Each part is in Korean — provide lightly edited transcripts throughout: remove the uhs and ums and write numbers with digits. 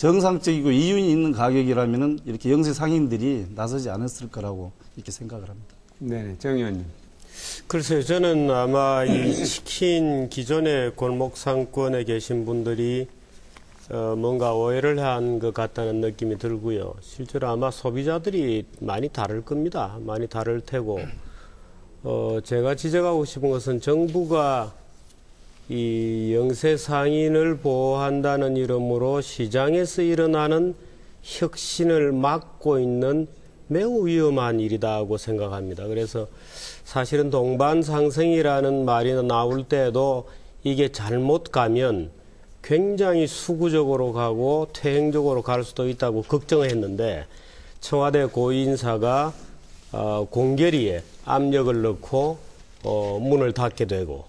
정상적이고 이윤이 있는 가격이라면은 이렇게 영세 상인들이 나서지 않았을 거라고 이렇게 생각을 합니다. 네, 정 의원님. 글쎄요, 저는 아마 이 치킨 기존의 골목 상권에 계신 분들이 뭔가 오해를 한 것 같다는 느낌이 들고요. 실제로 아마 소비자들이 많이 다를 겁니다. 많이 다를 테고, 제가 지적하고 싶은 것은 정부가 이 영세 상인을 보호한다는 이름으로 시장에서 일어나는 혁신을 막고 있는 매우 위험한 일이다고 생각합니다. 그래서 사실은 동반상생이라는 말이 나올 때도 이게 잘못 가면 굉장히 수구적으로 가고 퇴행적으로 갈 수도 있다고 걱정을 했는데 청와대 고위인사가 공결위에 압력을 넣고 문을 닫게 되고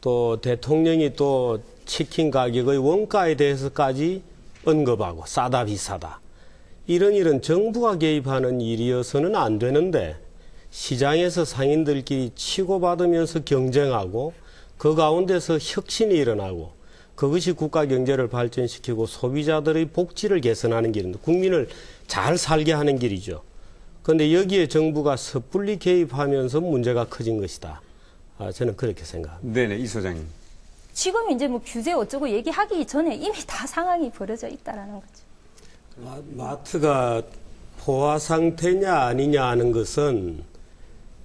또 대통령이 또 치킨 가격의 원가에 대해서까지 언급하고 싸다 비싸다. 이런 정부가 개입하는 일이어서는 안 되는데 시장에서 상인들끼리 치고받으면서 경쟁하고 그 가운데서 혁신이 일어나고 그것이 국가 경제를 발전시키고 소비자들의 복지를 개선하는 길입니다. 국민을 잘 살게 하는 길이죠. 그런데 여기에 정부가 섣불리 개입하면서 문제가 커진 것이다. 저는 그렇게 생각합니다. 네네, 이 소장님. 지금 이제 뭐 규제 어쩌고 얘기하기 전에 이미 다 상황이 벌어져 있다라는 거죠. 마트가 포화 상태냐 아니냐 하는 것은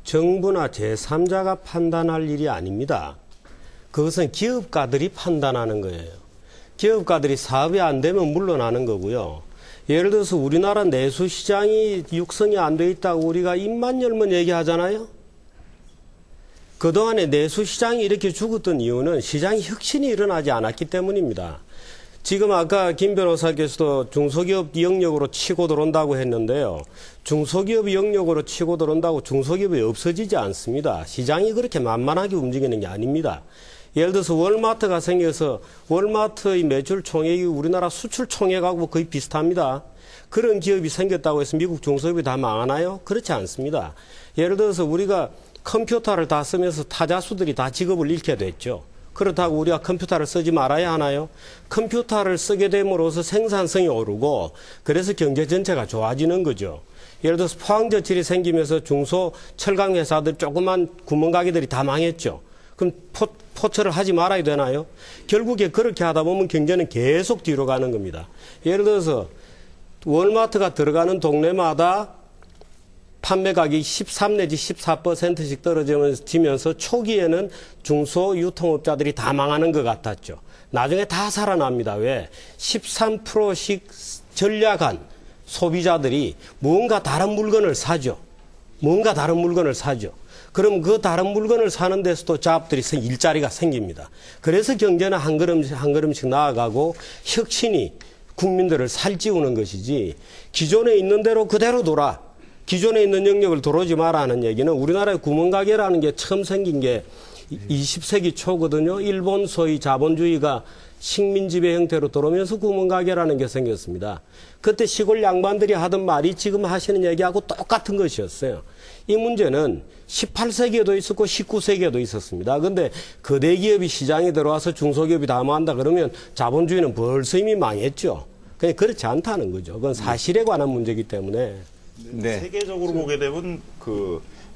정부나 제3자가 판단할 일이 아닙니다. 그것은 기업가들이 판단하는 거예요. 기업가들이 사업이 안 되면 물러나는 거고요. 예를 들어서 우리나라 내수시장이 육성이 안 돼 있다고 우리가 입만 열면 얘기하잖아요. 그동안에 내수시장이 이렇게 죽었던 이유는 시장 혁신이 일어나지 않았기 때문입니다. 지금 아까 김 변호사께서도 중소기업 영역으로 치고 들어온다고 했는데요. 중소기업 영역으로 치고 들어온다고 중소기업이 없어지지 않습니다. 시장이 그렇게 만만하게 움직이는 게 아닙니다. 예를 들어서 월마트가 생겨서 월마트의 매출 총액이 우리나라 수출 총액하고 거의 비슷합니다. 그런 기업이 생겼다고 해서 미국 중소기업이 다 망하나요? 그렇지 않습니다. 예를 들어서 우리가 컴퓨터를 다 쓰면서 타자수들이 다 직업을 잃게 됐죠. 그렇다고 우리가 컴퓨터를 쓰지 말아야 하나요? 컴퓨터를 쓰게 됨으로써 생산성이 오르고 그래서 경제 전체가 좋아지는 거죠. 예를 들어서 포항저칠이 생기면서 중소 철강 회사들 조그만 구멍가게들이 다 망했죠. 그럼 포철을 하지 말아야 되나요? 결국에 그렇게 하다 보면 경제는 계속 뒤로 가는 겁니다. 예를 들어서 월마트가 들어가는 동네마다 판매 가격이 13 내지 14%씩 떨어지면서 초기에는 중소 유통업자들이 다 망하는 것 같았죠. 나중에 다 살아납니다. 왜? 13%씩 전략한 소비자들이 뭔가 다른 물건을 사죠. 뭔가 다른 물건을 사죠. 그럼 그 다른 물건을 사는 데서도 자업들이 일자리가 생깁니다. 그래서 경제는 한 걸음씩 나아가고 혁신이 국민들을 살찌우는 것이지 기존에 있는 대로 그대로 돌아. 기존에 있는 영역을 들어오지 마라 하는 얘기는 우리나라의 구멍가게라는 게 처음 생긴 게 20세기 초거든요. 일본 소위 자본주의가 식민지배 형태로 들어오면서 구멍가게라는 게 생겼습니다. 그때 시골 양반들이 하던 말이 지금 하시는 얘기하고 똑같은 것이었어요. 이 문제는 18세기에도 있었고 19세기에도 있었습니다. 그런데 거대 기업이 시장에 들어와서 중소기업이 다 망한다 그러면 자본주의는 벌써 이미 망했죠. 그냥 그렇지 않다는 거죠. 그건 사실에 관한 문제이기 때문에. 네. 세계적으로 보게 되면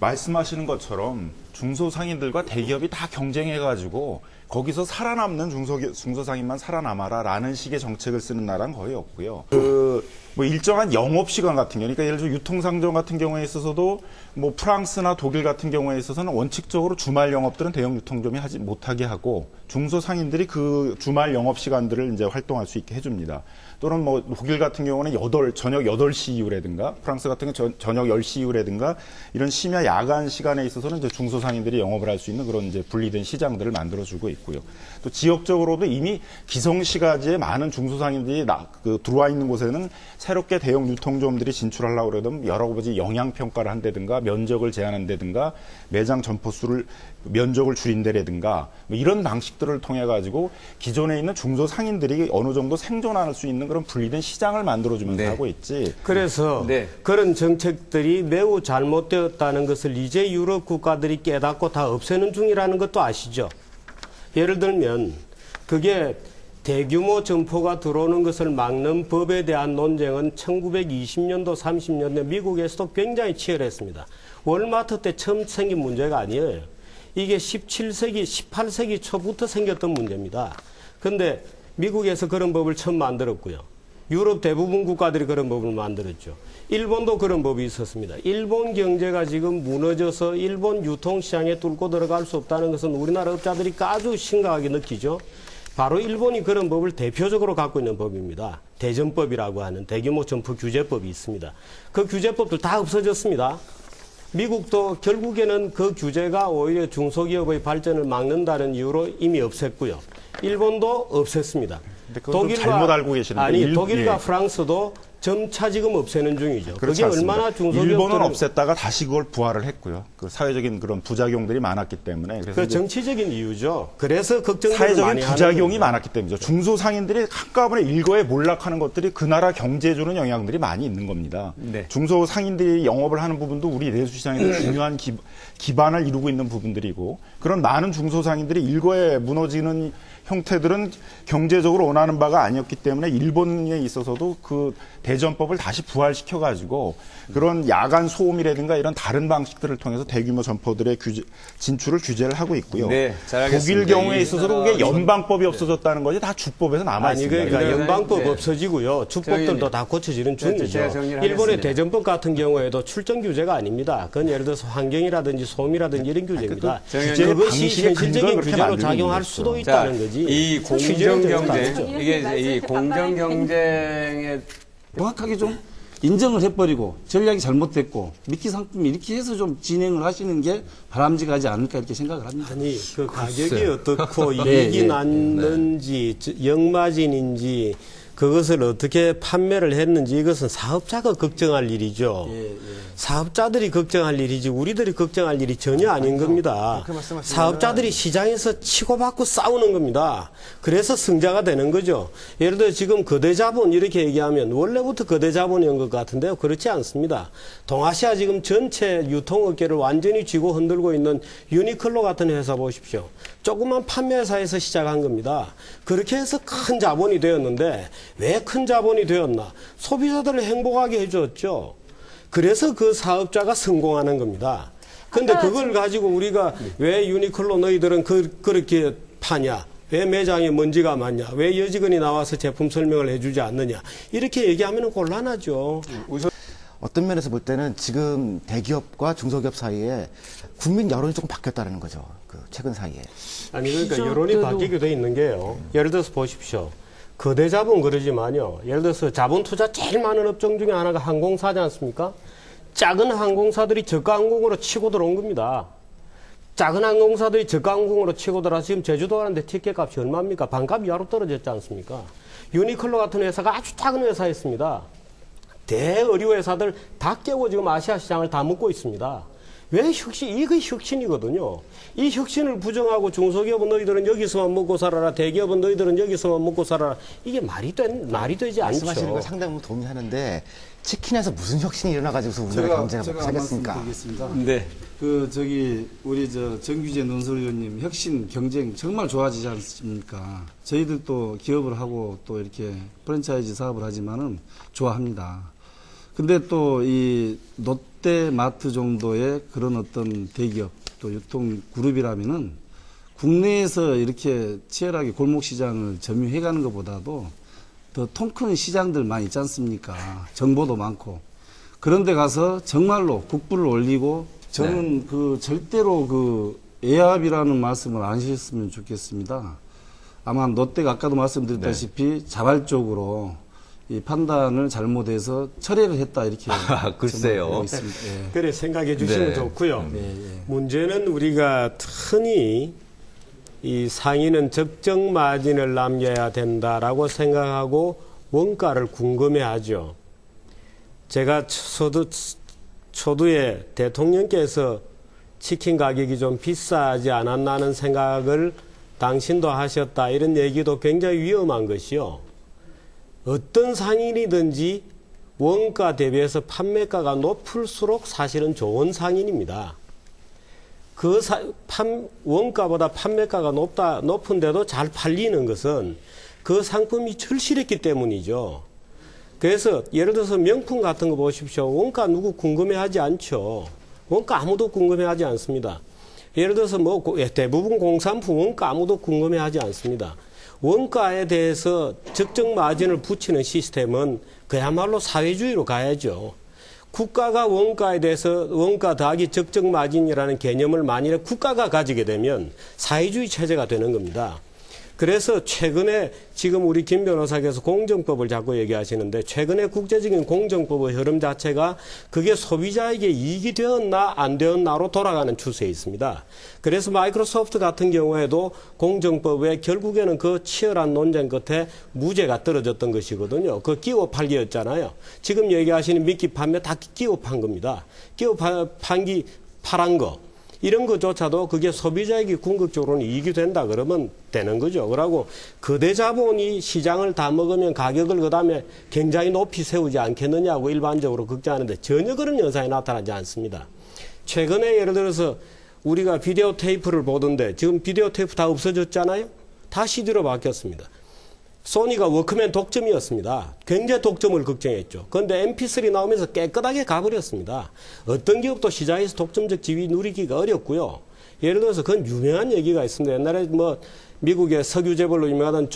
말씀하시는 것처럼 중소상인들과 대기업이 다 경쟁해가지고 거기서 살아남는 중소상인만 살아남아라라는 식의 정책을 쓰는 나라는 거의 없고요. 뭐 일정한 영업시간 같은 경우, 그러니까 예를 들어 유통상점 같은 경우에 있어서도 뭐 프랑스나 독일 같은 경우에 있어서는 원칙적으로 주말 영업들은 대형 유통점이 하지 못하게 하고 중소상인들이 그 주말 영업시간들을 이제 활동할 수 있게 해줍니다. 또는 뭐 독일 같은 경우는 저녁 8시 이후라든가 프랑스 같은 경우는 저녁 10시 이후라든가 이런 심야 야간 시간에 있어서는 이제 중소상인들이 영업을 할 수 있는 그런 이제 분리된 시장들을 만들어주고 있고요. 또 지역적으로도 이미 기성시가지에 많은 중소상인들이 들어와 있는 곳에는 새롭게 대형 유통점들이 진출하려고 그러면 여러 가지 영향평가를 한다든가 면적을 제한한다든가 매장 점포수를 면적을 줄인다라든가 뭐 이런 방식들을 통해 가지고 기존에 있는 중소상인들이 어느 정도 생존할 수 있는 그런 분리된 시장을 만들어주면서 하고 있지. 그래서 그런 정책들이 매우 잘못되었다는 것을 이제 유럽 국가들이 깨닫고 다 없애는 중이라는 것도 아시죠? 예를 들면 그게 대규모 점포가 들어오는 것을 막는 법에 대한 논쟁은 1920년도, 30년대 미국에서도 굉장히 치열했습니다. 월마트 때 처음 생긴 문제가 아니에요. 이게 17세기, 18세기 초부터 생겼던 문제입니다. 그런데 미국에서 그런 법을 처음 만들었고요. 유럽 대부분 국가들이 그런 법을 만들었죠. 일본도 그런 법이 있었습니다. 일본 경제가 지금 무너져서 일본 유통시장에 뚫고 들어갈 수 없다는 것은 우리나라 업자들이 아주 심각하게 느끼죠. 바로 일본이 그런 법을 대표적으로 갖고 있는 법입니다. 대점법이라고 하는 대규모 점포 규제법이 있습니다. 그 규제법들 다 없어졌습니다. 미국도 결국에는 그 규제가 오히려 중소기업의 발전을 막는다는 이유로 이미 없앴고요. 일본도 없앴습니다. 독일과 잘못 알고 계시는데 아니 독일과 프랑스도 점차 지금 없애는 중이죠. 그게 얼마나 중소기업들은 일본은 없앴다가 다시 그걸 부활을 했고요. 그 사회적인 그런 부작용들이 많았기 때문에 그래서 그 정치적인 이유죠. 그래서 걱정을 사회적인 많이 부작용이 하는 많았기 때문이죠. 중소상인들이 한꺼번에 일거에 몰락하는 것들이 그 나라 경제에 주는 영향들이 많이 있는 겁니다. 네. 중소상인들이 영업을 하는 부분도 우리 내수시장에서 중요한 기반을 이루고 있는 부분들이고 그런 많은 중소상인들이 일거에 무너지는 형태들은 경제적으로 원하는 바가 아니었기 때문에 일본에 있어서도 그 대전법을 다시 부활시켜가지고 그런 야간 소음이라든가 이런 다른 방식들을 통해서 대규모 점포들의 진출을 규제를 하고 있고요. 네, 잘 알겠습니다. 독일 경우에 있어서도 그게 연방법이 없어졌다는 것이 다 주법에서 남아 아니 있습니다. 그러니까 연방법 네. 없어지고요. 주법들도 다 고쳐지는 중이죠. 제가 정리를 일본의 하겠습니다. 대전법 같은 경우에도 출전 규제가 아닙니다. 그건 예를 들어서 환경이라든지 소음이라든지 이런 규제입니다. 규제의 그것이 방식의 근거가 현실적인 그렇게 규제로 만들어진 작용할 거겠죠. 수도 자, 있다는 거지. 이 규제는 공정 좀 경쟁 다르죠. 이게 이 공정 경쟁의 정확하게 좀 인정을 해버리고 전략이 잘못됐고 미끼 상품이 이렇게 해서 좀 진행을 하시는 게 바람직하지 않을까 이렇게 생각을 합니다. 아니 그 가격이 어떻고 네, 이익이 네. 났는지 역마진인지 그것을 어떻게 판매를 했는지 이것은 사업자가 걱정할 일이죠. 사업자들이 걱정할 일이지 우리들이 걱정할 일이 전혀 아닌 겁니다. 사업자들이 시장에서 치고받고 싸우는 겁니다. 그래서 승자가 되는 거죠. 예를 들어 지금 거대자본 이렇게 얘기하면 원래부터 거대자본이었던 것 같은데요. 그렇지 않습니다. 동아시아 지금 전체 유통업계를 완전히 쥐고 흔들고 있는 유니클로 같은 회사 보십시오. 조그만 판매사에서 시작한 겁니다. 그렇게 해서 큰 자본이 되었는데 왜 큰 자본이 되었나? 소비자들을 행복하게 해줬죠. 그래서 그 사업자가 성공하는 겁니다. 근데 그걸 가지고 우리가 왜 유니클로 너희들은 그렇게 파냐? 왜 매장에 먼지가 많냐? 왜 여직원이 나와서 제품 설명을 해주지 않느냐? 이렇게 얘기하면 곤란하죠. 어떤 면에서 볼 때는 지금 대기업과 중소기업 사이에 국민 여론이 조금 바뀌었다는 거죠. 그 최근 사이에. 아니 그러니까 여론이 바뀌게 돼 있는 게요. 예를 들어서 보십시오. 거대 자본 그러지만요. 예를 들어서 자본 투자 제일 많은 업종 중에 하나가 항공사지 않습니까? 작은 항공사들이 저가 항공으로 치고 들어온 겁니다. 작은 항공사들이 저가 항공으로 치고 들어와서 지금 제주도 가는데 티켓 값이 얼마입니까? 반값 이하로 떨어졌지 않습니까? 유니클로 같은 회사가 아주 작은 회사였습니다. 대의류 회사들 다 깨고 지금 아시아 시장을 다 먹고 있습니다. 왜 이게 혁신이거든요. 이 혁신을 부정하고 중소기업은 너희들은 여기서만 먹고 살아라. 대기업은 너희들은 여기서만 먹고 살아라. 이게 말이 되지 않죠. 말씀하시는 거 상당히 동의하는데 치킨에서 무슨 혁신이 일어나가지고서 우리나라 경제가 살겠습니까? 드리겠습니다. 네. 우리 정규재 논설위원님 혁신 경쟁 정말 좋아지지 않습니까? 저희들도 기업을 하고 또 이렇게 프랜차이즈 사업을 하지만은 좋아합니다. 근데 또 이 롯데마트 정도의 그런 어떤 대기업 또 유통 그룹이라면은 국내에서 이렇게 치열하게 골목 시장을 점유해가는 것보다도 더 통 큰 시장들만 있지 않습니까? 정보도 많고 그런데 가서 정말로 국부를 올리고 저는 절대로 애압이라는 말씀을 안 하셨으면 좋겠습니다. 아마 롯데가 아까도 말씀드렸다시피 자발적으로 이 판단을 잘못해서 철회를 했다 이렇게 글쎄요. 보고 있습니다. 예. 그래 생각해 주시면 네. 좋고요. 문제는 우리가 흔히 이 상인은 적정 마진을 남겨야 된다라고 생각하고 원가를 궁금해하죠. 제가 초두에 대통령께서 치킨 가격이 좀 비싸지 않았나는 생각을 당신도 하셨다 이런 얘기도 굉장히 위험한 것이요. 어떤 상인이든지 원가 대비해서 판매가가 높을수록 사실은 좋은 상인입니다. 원가보다 판매가가 높은데도 잘 팔리는 것은 그 상품이 절실했기 때문이죠. 그래서 예를 들어서 명품 같은 거 보십시오. 원가 누구 궁금해하지 않죠. 원가 아무도 궁금해하지 않습니다. 예를 들어서 뭐 대부분 공산품 원가 아무도 궁금해하지 않습니다. 원가에 대해서 적정 마진을 붙이는 시스템은 그야말로 사회주의로 가야죠. 국가가 원가에 대해서 원가 더하기 적정 마진이라는 개념을 만일에 국가가 가지게 되면 사회주의 체제가 되는 겁니다. 그래서 최근에 지금 우리 김 변호사께서 공정법을 자꾸 얘기하시는데 최근에 국제적인 공정법의 흐름 자체가 그게 소비자에게 이익이 되었나 안 되었나로 돌아가는 추세에 있습니다. 그래서 마이크로소프트 같은 경우에도 공정법에 결국에는 그 치열한 논쟁 끝에 무죄가 떨어졌던 것이거든요. 그 끼워 팔기였잖아요. 지금 얘기하시는 미끼 판매 다 끼워 판 겁니다. 끼워 판기 팔한 거. 이런 것조차도 그게 소비자에게 궁극적으로는 이익이 된다 그러면 되는 거죠. 그러고 거대 자본이 시장을 다 먹으면 가격을 그다음에 굉장히 높이 세우지 않겠느냐고 일반적으로 걱정하는데 전혀 그런 현상이 나타나지 않습니다. 최근에 예를 들어서 우리가 비디오 테이프를 보던데 지금 비디오 테이프 다 없어졌잖아요. 다 CD로 바뀌었습니다. 소니가 워크맨 독점이었습니다. 굉장히 독점을 걱정했죠. 그런데 MP3 나오면서 깨끗하게 가버렸습니다. 어떤 기업도 시장에서 독점적 지위 누리기가 어렵고요. 예를 들어서 그건 유명한 얘기가 있습니다. 옛날에 뭐 미국의 석유 재벌로 유명하던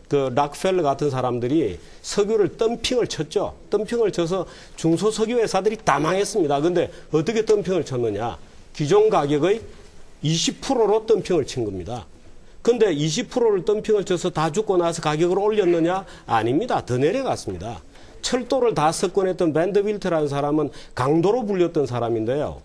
그 락펠러 같은 사람들이 석유를 덤핑을 쳤죠. 덤핑을 쳐서 중소석유 회사들이 다 망했습니다. 그런데 어떻게 덤핑을 쳤느냐? 기존 가격의 20%로 덤핑을 친 겁니다. 근데 20%를 덤핑을 쳐서 다 죽고 나서 가격을 올렸느냐? 아닙니다. 더 내려갔습니다. 철도를 다 석권했던 밴더빌트라는 사람은 강도로 불렸던 사람인데요.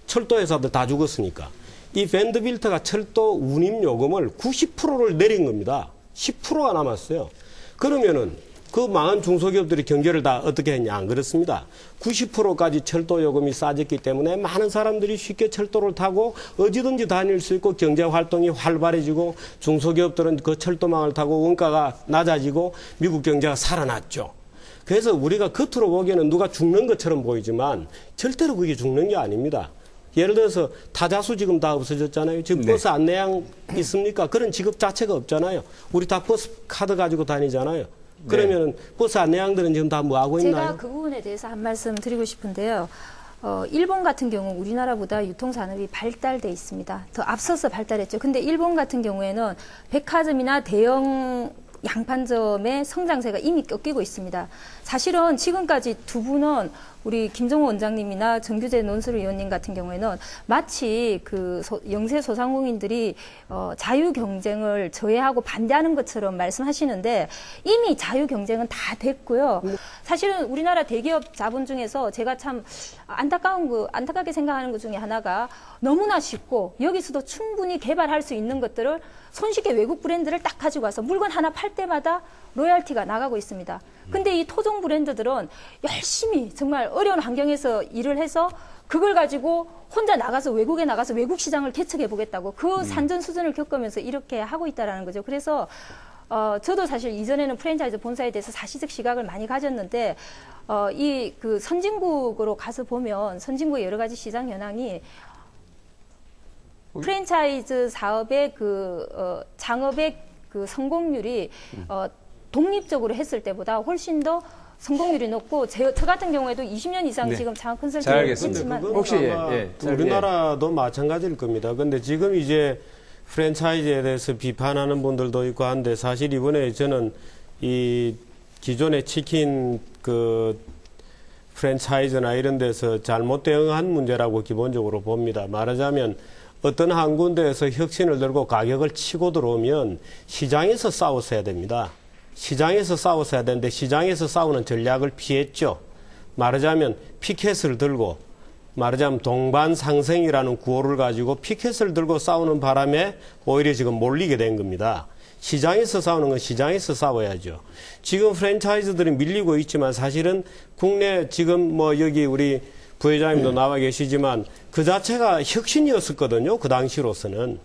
철도 회사들 다 죽었으니까. 이 밴더빌트가 철도 운임 요금을 90%를 내린 겁니다. 10%가 남았어요. 그러면은 그 망한 중소기업들이 경제를 다 어떻게 했냐? 안 그렇습니다. 90%까지 철도 요금이 싸졌기 때문에 많은 사람들이 쉽게 철도를 타고 어디든지 다닐 수 있고 경제 활동이 활발해지고 중소기업들은 그 철도망을 타고 원가가 낮아지고 미국 경제가 살아났죠. 그래서 우리가 겉으로 보기에는 누가 죽는 것처럼 보이지만 절대로 그게 죽는 게 아닙니다. 예를 들어서 타자수 지금 다 없어졌잖아요. 지금 버스 안내양 있습니까? 그런 직업 자체가 없잖아요. 우리 다 버스 카드 가지고 다니잖아요. 그러면 버스 안내양들은 지금 다 뭐 하고 있나요? 제가 그 부분에 대해서 한 말씀 드리고 싶은데요. 일본 같은 경우 우리나라보다 유통산업이 발달돼 있습니다. 더 앞서서 발달했죠. 근데 일본 같은 경우에는 백화점이나 대형 양판점의 성장세가 이미 꺾이고 있습니다. 사실은 지금까지 두 분은 우리 김정호 원장님이나 정규재 논술위원님 같은 경우에는 마치 그 영세 소상공인들이 자유 경쟁을 저해하고 반대하는 것처럼 말씀하시는데 이미 자유 경쟁은 다 됐고요. 사실은 우리나라 대기업 자본 중에서 제가 참 안타깝게 생각하는 것 중에 하나가 너무나 쉽고 여기서도 충분히 개발할 수 있는 것들을 손쉽게 외국 브랜드를 딱 가지고 와서 물건 하나 팔 때마다 로열티가 나가고 있습니다. 근데 이 토종 브랜드들은 열심히 정말 어려운 환경에서 일을 해서 그걸 가지고 혼자 나가서 외국에 나가서 외국 시장을 개척해 보겠다고 그 산전수전을 겪으면서 이렇게 하고 있다라는 거죠. 그래서 저도 사실 이전에는 프랜차이즈 본사에 대해서 사시적 시각을 많이 가졌는데 이 그 선진국으로 가서 보면 선진국의 여러 가지 시장 현황이 프랜차이즈 사업의 창업의 그 성공률이 독립적으로 했을 때보다 훨씬 더 성공률이 높고 저 같은 경우에도 20년 이상 지금 창업 컨설팅을 했지만 혹시 우리나라도 마찬가지일 겁니다. 근데 지금 이제 프랜차이즈에 대해서 비판하는 분들도 있고 한데 사실 이번에 저는 이 기존의 치킨 그 프랜차이즈나 이런 데서 잘못 대응한 문제라고 기본적으로 봅니다. 말하자면 어떤 한 군데에서 혁신을 들고 가격을 치고 들어오면 시장에서 싸웠어야 됩니다. 시장에서 싸웠어야 되는데 시장에서 싸우는 전략을 피했죠. 말하자면 피켓을 들고 말하자면 동반상생이라는 구호를 가지고 피켓을 들고 싸우는 바람에 오히려 지금 몰리게 된 겁니다. 시장에서 싸우는 건 시장에서 싸워야죠. 지금 프랜차이즈들이 밀리고 있지만 사실은 국내 지금 뭐 여기 우리 부회장님도 나와 계시지만 그 자체가 혁신이었었거든요. 그 당시로서는.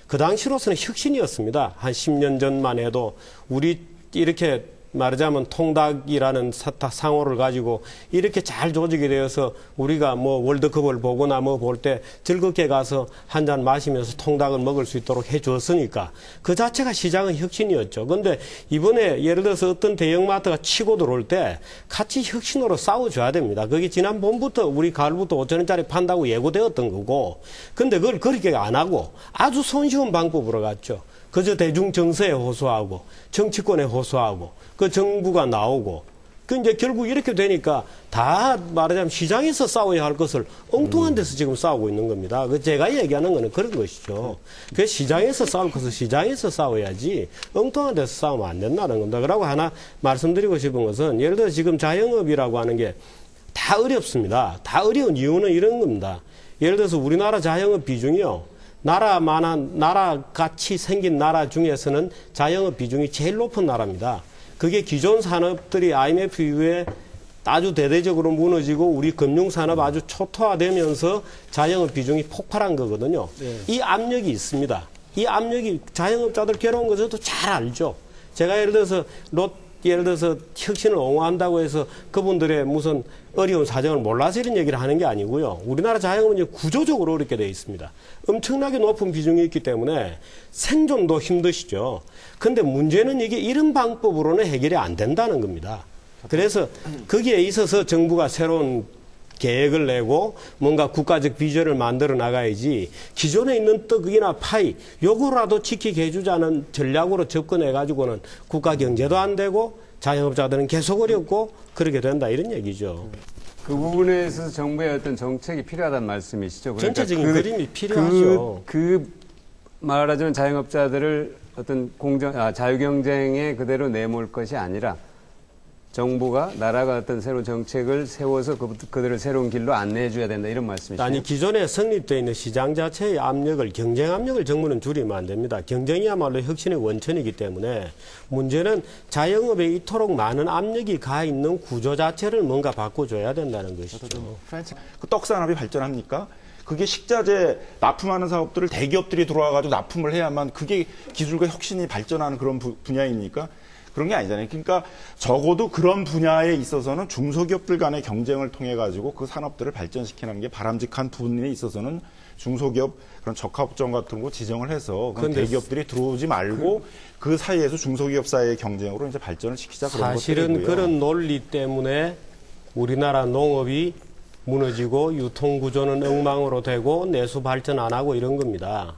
그 당시로서는 혁신이었습니다. 한 10년 전만 해도 우리 이렇게 말하자면 통닭이라는 상호를 가지고 이렇게 잘 조직이 되어서 우리가 뭐 월드컵을 보거나 뭐 볼 때 즐겁게 가서 한 잔 마시면서 통닭을 먹을 수 있도록 해 주었으니까 그 자체가 시장의 혁신이었죠. 근데 이번에 예를 들어서 어떤 대형마트가 치고 들어올 때 같이 혁신으로 싸워줘야 됩니다. 그게 지난 봄부터 우리 가을부터 5,000원짜리 판다고 예고되었던 거고, 근데 그걸 그렇게 안 하고 아주 손쉬운 방법으로 갔죠. 그저 대중 정서에 호소하고 정치권에 호소하고 그 정부가 나오고 그 이제 결국 이렇게 되니까 다 말하자면 시장에서 싸워야 할 것을 엉뚱한 데서 지금 싸우고 있는 겁니다. 그 제가 얘기하는 거는 그런 것이죠. 그 시장에서 싸울 것을 시장에서 싸워야지 엉뚱한 데서 싸우면 안 된다는 겁니다. 그러고 하나 말씀드리고 싶은 것은 예를 들어 지금 자영업이라고 하는 게 다 어렵습니다. 다 어려운 이유는 이런 겁니다. 예를 들어서 우리나라 자영업 비중이요. 나라같이 생긴 나라 중에서는 자영업 비중이 제일 높은 나라입니다. 그게 기존 산업들이 IMF 이후에 아주 대대적으로 무너지고 우리 금융산업 아주 초토화되면서 자영업 비중이 폭발한 거거든요. 네. 이 압력이 있습니다. 이 압력이 자영업자들 괴로운 거 저도 잘 알죠. 제가 예를 들어서 혁신을 옹호한다고 해서 그분들의 무슨 어려운 사정을 몰라서 이런 얘기를 하는 게 아니고요. 우리나라 자영업은 이제 구조적으로 어렵게 되어 있습니다. 엄청나게 높은 비중이 있기 때문에 생존도 힘드시죠. 근데 문제는 이게 이런 방법으로는 해결이 안 된다는 겁니다. 그래서 거기에 있어서 정부가 새로운 계획을 내고 뭔가 국가적 비전을 만들어 나가야지 기존에 있는 떡이나 파이 요거라도 지키게 해주자는 전략으로 접근해가지고는 국가 경제도 안 되고 자영업자들은 계속 어렵고 그렇게 된다 이런 얘기죠. 그 부분에 있어서 정부의 어떤 정책이 필요하다는 말씀이시죠? 그러니까 전체적인 그림이 필요하죠. 말하자면 자영업자들을 어떤 자유경쟁에 그대로 내몰 것이 아니라 정부가 나라가 어떤 새로운 정책을 세워서 그들을 새로운 길로 안내해 줘야 된다 이런 말씀이시죠? 아니 기존에 성립되어 있는 시장 자체의 압력을 경쟁 압력을 정부는 줄이면 안 됩니다. 경쟁이야말로 혁신의 원천이기 때문에 문제는 자영업에 이토록 많은 압력이 가 있는 구조 자체를 뭔가 바꿔줘야 된다는 것이죠. 그 떡산업이 발전합니까? 그게 식자재 납품하는 사업들을 대기업들이 들어와가지고 납품을 해야만 그게 기술과 혁신이 발전하는 그런 분야입니까? 그런 게 아니잖아요. 그러니까 적어도 그런 분야에 있어서는 중소기업들 간의 경쟁을 통해 가지고 그 산업들을 발전시키는 게 바람직한 부분에 있어서는 중소기업 그런 적합점 같은 거 지정을 해서 대기업들이 들어오지 말고 그 사이에서 중소기업 사이의 경쟁으로 이제 발전을 시키자 그런 것들이고요. 사실은 그런 논리 때문에 우리나라 농업이 무너지고 유통구조는 엉망으로 되고 내수 발전 안 하고 이런 겁니다.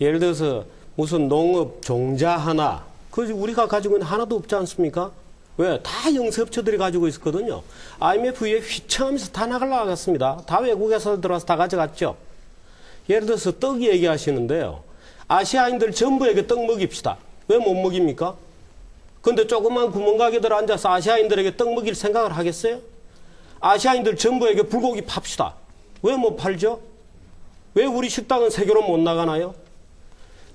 예를 들어서 무슨 농업 종자 하나 그 우리가 가지고 있는 하나도 없지 않습니까? 왜? 다 영세업체들이 가지고 있었거든요. IMF에 휘청하면서 다 나갔습니다. 다 외국에서 들어와서 다 가져갔죠. 예를 들어서 떡 얘기하시는데요. 아시아인들 전부에게 떡 먹입시다. 왜 못 먹입니까? 근데 조그만 구멍가게들 앉아서 아시아인들에게 떡 먹일 생각을 하겠어요? 아시아인들 전부에게 불고기 팝시다. 왜 못 팔죠? 왜 우리 식당은 세계로 못 나가나요?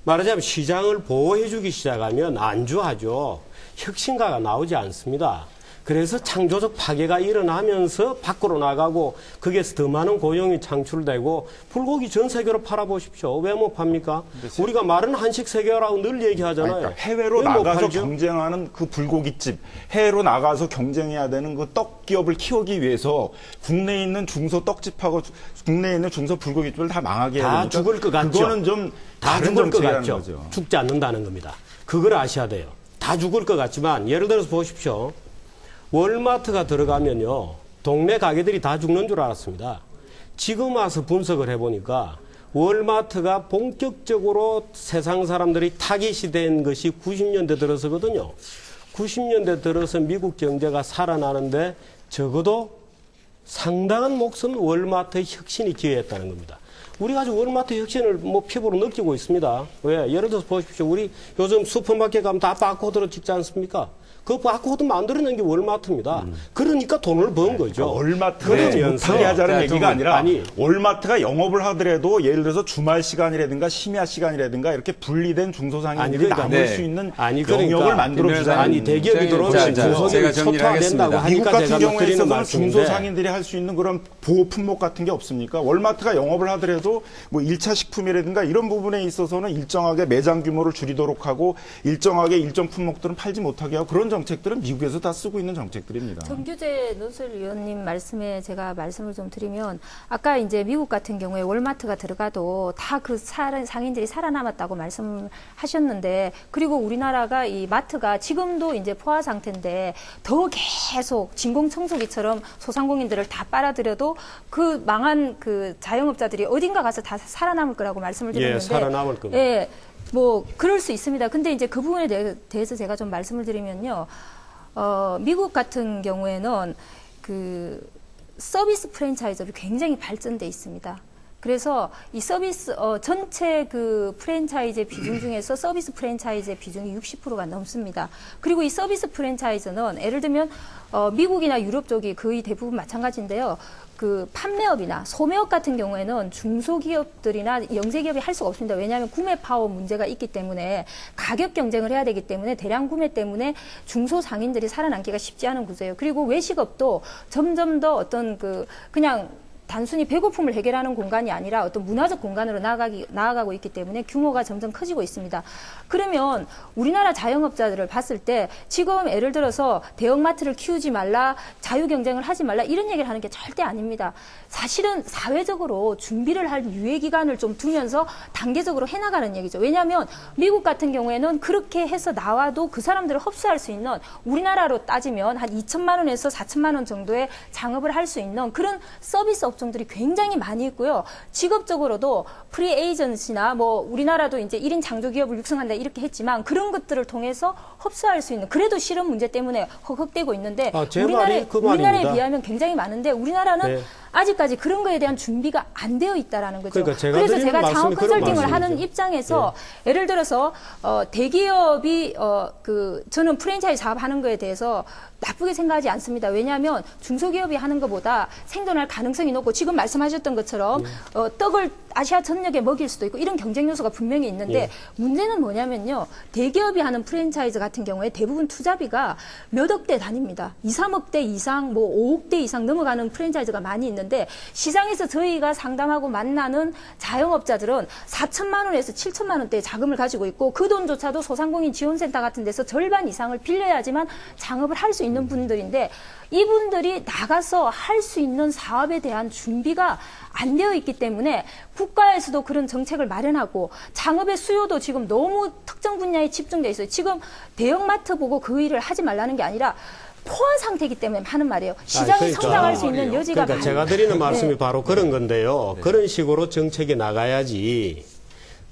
말하자면 시장을 보호해주기 시작하면 안주하죠. 혁신가가 나오지 않습니다. 그래서 창조적 파괴가 일어나면서 밖으로 나가고 거기에서 더 많은 고용이 창출되고 불고기 전 세계로 팔아보십시오. 왜 못 팝니까? 우리가 말은 한식 세계라고 늘 얘기하잖아요. 그러니까 해외로 나가서 경쟁하는 그 불고기집, 해외로 나가서 경쟁해야 되는 그 떡기업을 키우기 위해서 국내에 있는 중소 떡집하고 국내에 있는 중소 불고기집을 다 망하게 해야 됩니까? 다 죽을 것 같죠. 그거는 좀 다 다른 죽을 것 정책이라는 같죠. 거죠. 죽지 않는다는 겁니다. 그걸 아셔야 돼요. 다 죽을 것 같지만 예를 들어서 보십시오. 월마트가 들어가면요. 동네 가게들이 다 죽는 줄 알았습니다. 지금 와서 분석을 해보니까 월마트가 본격적으로 세상 사람들이 타깃이 된 것이 90년대 들어서거든요. 90년대 들어서 미국 경제가 살아나는데 적어도 상당한 몫은 월마트의 혁신이 기여했다는 겁니다. 우리가 아주 월마트 혁신을 피부로 느끼고 있습니다. 왜? 예를 들어서 보십시오. 우리 요즘 슈퍼마켓 가면 다 바코드로 찍지 않습니까? 그 바코드 만들어낸 게 월마트입니다. 그러니까 돈을 번 거죠. 그러니까 월마트를 못하게 하자는 얘기가 아니라 월마트가 영업을 하더라도 예를 들어서 주말 시간이라든가 심야 시간이라든가 이렇게 분리된 중소상인들이 남을 수 있는 영역을 만들어주자는. 아니 대기업이 들어오면 중소기업이 초토화된다고 하니까 미국 같은 제가 경우에 드리는 있어서는 말씀인데 중소상인들이 할 수 있는 그런 보호 품목 같은 게 없습니까? 월마트가 영업을 하더라도 뭐 1차 식품이라든가 이런 부분에 있어서는 일정하게 매장 규모를 줄이도록 하고 일정하게 일정 품목들은 팔지 못하게 하고 그런 정책들은 미국에서 다 쓰고 있는 정책들입니다. 정규재 논설위원님 말씀에 제가 말씀을 좀 드리면 아까 이제 미국 같은 경우에 월마트가 들어가도 다 그 상인들이 살아남았다고 말씀하셨는데 그리고 우리나라가 이 마트가 지금도 이제 포화 상태인데 더 계속 진공청소기처럼 소상공인들을 다 빨아들여도 그 망한 그 자영업자들이 어딘가 가서 다 살아남을 거라고 말씀을 드렸는데 살아남을 겁니다. 예, 뭐 그럴 수 있습니다. 근데 이제 그 부분에 대해서 제가 좀 말씀을 드리면요. 미국 같은 경우에는 그 서비스 프랜차이즈로 굉장히 발전돼 있습니다. 그래서 이 서비스 전체 그 프랜차이즈 비중 중에서 서비스 프랜차이즈의 비중이 60%가 넘습니다. 그리고 이 서비스 프랜차이즈는 예를 들면 미국이나 유럽 쪽이 거의 대부분 마찬가지인데요. 그 판매업이나 소매업 같은 경우에는 중소기업들이나 영세기업이 할 수가 없습니다. 왜냐하면 구매 파워 문제가 있기 때문에 가격 경쟁을 해야 되기 때문에 대량 구매 때문에 중소상인들이 살아남기가 쉽지 않은 구조예요. 그리고 외식업도 점점 더 어떤 그냥 단순히 배고픔을 해결하는 공간이 아니라 어떤 문화적 공간으로 나아가고 있기 때문에 규모가 점점 커지고 있습니다. 그러면 우리나라 자영업자들을 봤을 때 지금 예를 들어서 대형마트를 키우지 말라, 자유경쟁을 하지 말라 이런 얘기를 하는 게 절대 아닙니다. 사실은 사회적으로 준비를 할 유예기간을 좀 두면서 단계적으로 해나가는 얘기죠. 왜냐하면 미국 같은 경우에는 그렇게 해서 나와도 그 사람들을 흡수할 수 있는 우리나라로 따지면 한 2천만 원에서 4천만 원 정도의 장업을 할 수 있는 그런 서비스 업종들이 굉장히 많이 있고요. 직업적으로도 프리 에이전시나 뭐 우리나라도 이제 1인 창조기업을 육성한다 이렇게 했지만 그런 것들을 통해서 흡수할 수 있는 그래도 실업 문제 때문에 헉헉대고 있는데 우리나라에 비하면 굉장히 많은데 우리나라는 네. 아직까지 그런 거에 대한 준비가 안 되어 있다라는 거죠. 그러니까 그래서 제가 창업 컨설팅을 하는 말씀이죠. 입장에서 예를 들어서 대기업이 저는 프랜차이즈 사업하는 거에 대해서 나쁘게 생각하지 않습니다. 왜냐하면 중소기업이 하는 것보다 생존할 가능성이 높고 지금 말씀하셨던 것처럼 떡을 아시아 전역에 먹일 수도 있고 이런 경쟁 요소가 분명히 있는데 문제는 뭐냐면요. 대기업이 하는 프랜차이즈 같은 경우에 대부분 투자비가 몇 억대 단위입니다. 2, 3억대 이상, 뭐 5억대 이상 넘어가는 프랜차이즈가 많이 있는데 시장에서 저희가 상담하고 만나는 자영업자들은 4천만 원에서 7천만 원대의 자금을 가지고 있고 그 돈조차도 소상공인 지원센터 같은 데서 절반 이상을 빌려야지만 창업을 할 수 있는 분들인데 이분들이 나가서 할 수 있는 사업에 대한 준비가 안 되어 있기 때문에 국가에서도 그런 정책을 마련하고 창업의 수요도 지금 너무 특정 분야에 집중되어 있어요. 지금 대형마트 보고 그 일을 하지 말라는 게 아니라 포화 상태이기 때문에 하는 말이에요. 시장이 성장할 수 있는 여지가 그러니까 제가 드리는 말씀이 네. 바로 그런 건데요. 그런 식으로 정책이 나가야지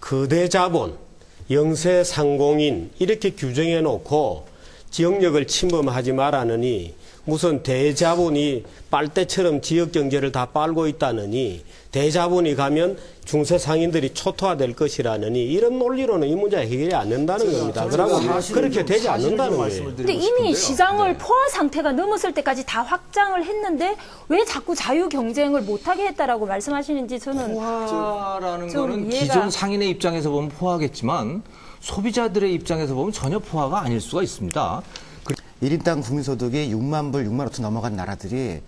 거대 자본, 영세 상공인 이렇게 규정해 놓고 지역력을 침범하지 말라느니 무슨 대자본이 빨대처럼 지역 경제를 다 빨고 있다느니 대자본이 가면 중세 상인들이 초토화될 것이라느니 이런 논리로는 이 문제가 해결이 안 된다는 겁니다. 그러고 그렇게 되지 않는다는 거예요. 근데 이미 시장을 포화 상태가 넘었을 때까지 다 확장을 했는데 왜 자꾸 자유 경쟁을 못하게 했다라고 말씀하시는지 저는 포화라는 좀 거는 이해가- 기존 상인의 입장에서 보면 포화겠지만 소비자들의 입장에서 보면 전혀 포화가 아닐 수가 있습니다. 1인당 국민소득이 6만 불, 6만 5천 넘어간 나라들이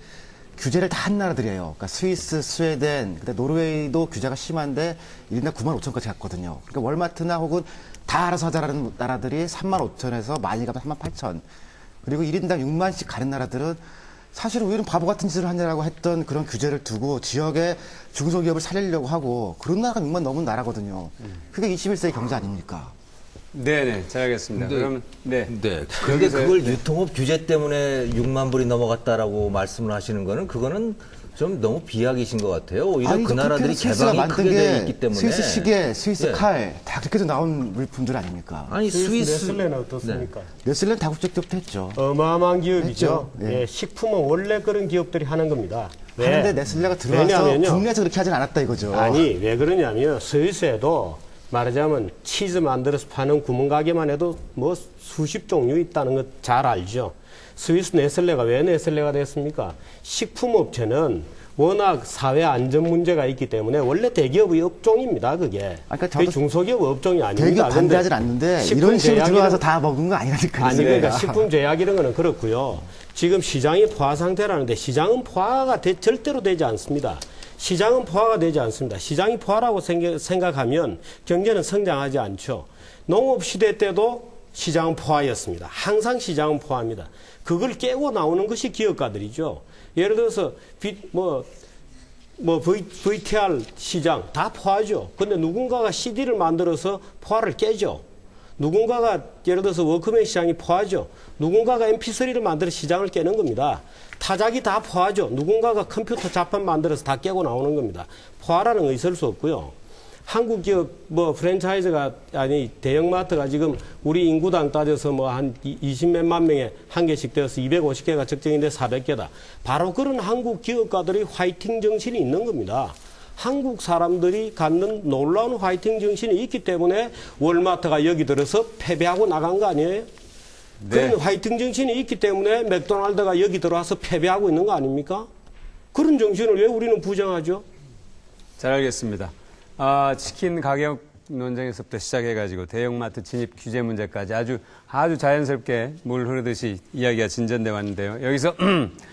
규제를 다 한 나라들이에요. 그러니까 스위스, 스웨덴, 근데 노르웨이도 규제가 심한데 1인당 9만 5천까지 갔거든요. 그러니까 월마트나 혹은 다 알아서 하자라는 나라들이 3만 5천에서 많이 가면 3만 8천. 그리고 1인당 6만씩 가는 나라들은 사실 우리는 바보 같은 짓을 하냐라고 했던 그런 규제를 두고 지역의 중소기업을 살리려고 하고 그런 나라가 6만 넘은 나라거든요. 그게 21세기 경제 아닙니까? 네네, 잘 알겠습니다. 그러면, 네. 네. 그런데 그걸 유통업 규제 때문에 6만 불이 넘어갔다라고 말씀을 하시는 거는 그거는 좀 너무 비약이신 것 같아요. 오히려 아니, 그 나라들이 스위스가 개방이 만든 크게 되어 게 있기 때문에. 스위스 시계, 스위스 네. 칼, 다 그렇게 해서 나온 물품들 아닙니까? 아니 스위스 네슬레는 어떻습니까? 네슬레는 다국적 기업도 했죠. 어마어마한 기업이죠. 했죠. 예. 예, 식품은 원래 그런 기업들이 하는 겁니다. 왜? 하는데 네슬레가 들어와서 왜냐하면요. 국내에서 그렇게 하진 않았다 이거죠. 아니, 왜 그러냐면 스위스에도 말하자면 치즈 만들어서 파는 구멍가게만 해도 뭐 수십 종류 있다는 거 잘 알죠. 스위스 네슬레가 왜 네슬레가 됐습니까? 식품업체는 워낙 사회 안전 문제가 있기 때문에 원래 대기업의 업종입니다. 그게. 그러니까 그게 중소기업 업종이 아닙니다. 대기업 반대하진 근데 않는데 식품 이런 식으로 제약이라는- 들어와서 다 먹은 거 아니라니까요. 아니 그러니까 네슬레가. 식품 제약 이런 거는 그렇고요. 지금 시장이 포화 상태라는데 시장은 포화가 절대로 되지 않습니다. 시장은 포화가 되지 않습니다. 시장이 포화라고 생각하면 경제는 성장하지 않죠. 농업 시대 때도 시장은 포화였습니다. 항상 시장은 포화입니다. 그걸 깨고 나오는 것이 기업가들이죠. 예를 들어서 VTR 시장 다 포화죠. 근데 누군가가 CD를 만들어서 포화를 깨죠. 누군가가 예를 들어서 워크맨 시장이 포화죠. 누군가가 MP3를 만들어 시장을 깨는 겁니다. 타작이 다 포화죠. 누군가가 컴퓨터 자판 만들어서 다 깨고 나오는 겁니다. 포화라는 거 있을 수 없고요. 한국 기업 프랜차이즈가 아니 대형마트가 지금 우리 인구당 따져서 한 20몇만 명에 한 개씩 되어서 250개가 적정인데 400개다. 바로 그런 한국 기업가들이 화이팅 정신이 있는 겁니다. 한국 사람들이 갖는 놀라운 화이팅 정신이 있기 때문에 월마트가 여기 들어서 패배하고 나간 거 아니에요? 네. 그런 화이팅 정신이 있기 때문에 맥도날드가 여기 들어와서 패배하고 있는 거 아닙니까? 그런 정신을 왜 우리는 부정하죠? 잘 알겠습니다. 치킨 가격 논쟁에서부터 시작해가지고 대형마트 진입 규제 문제까지 아주 자연스럽게 물 흐르듯이 이야기가 진전돼 왔는데요. 여기서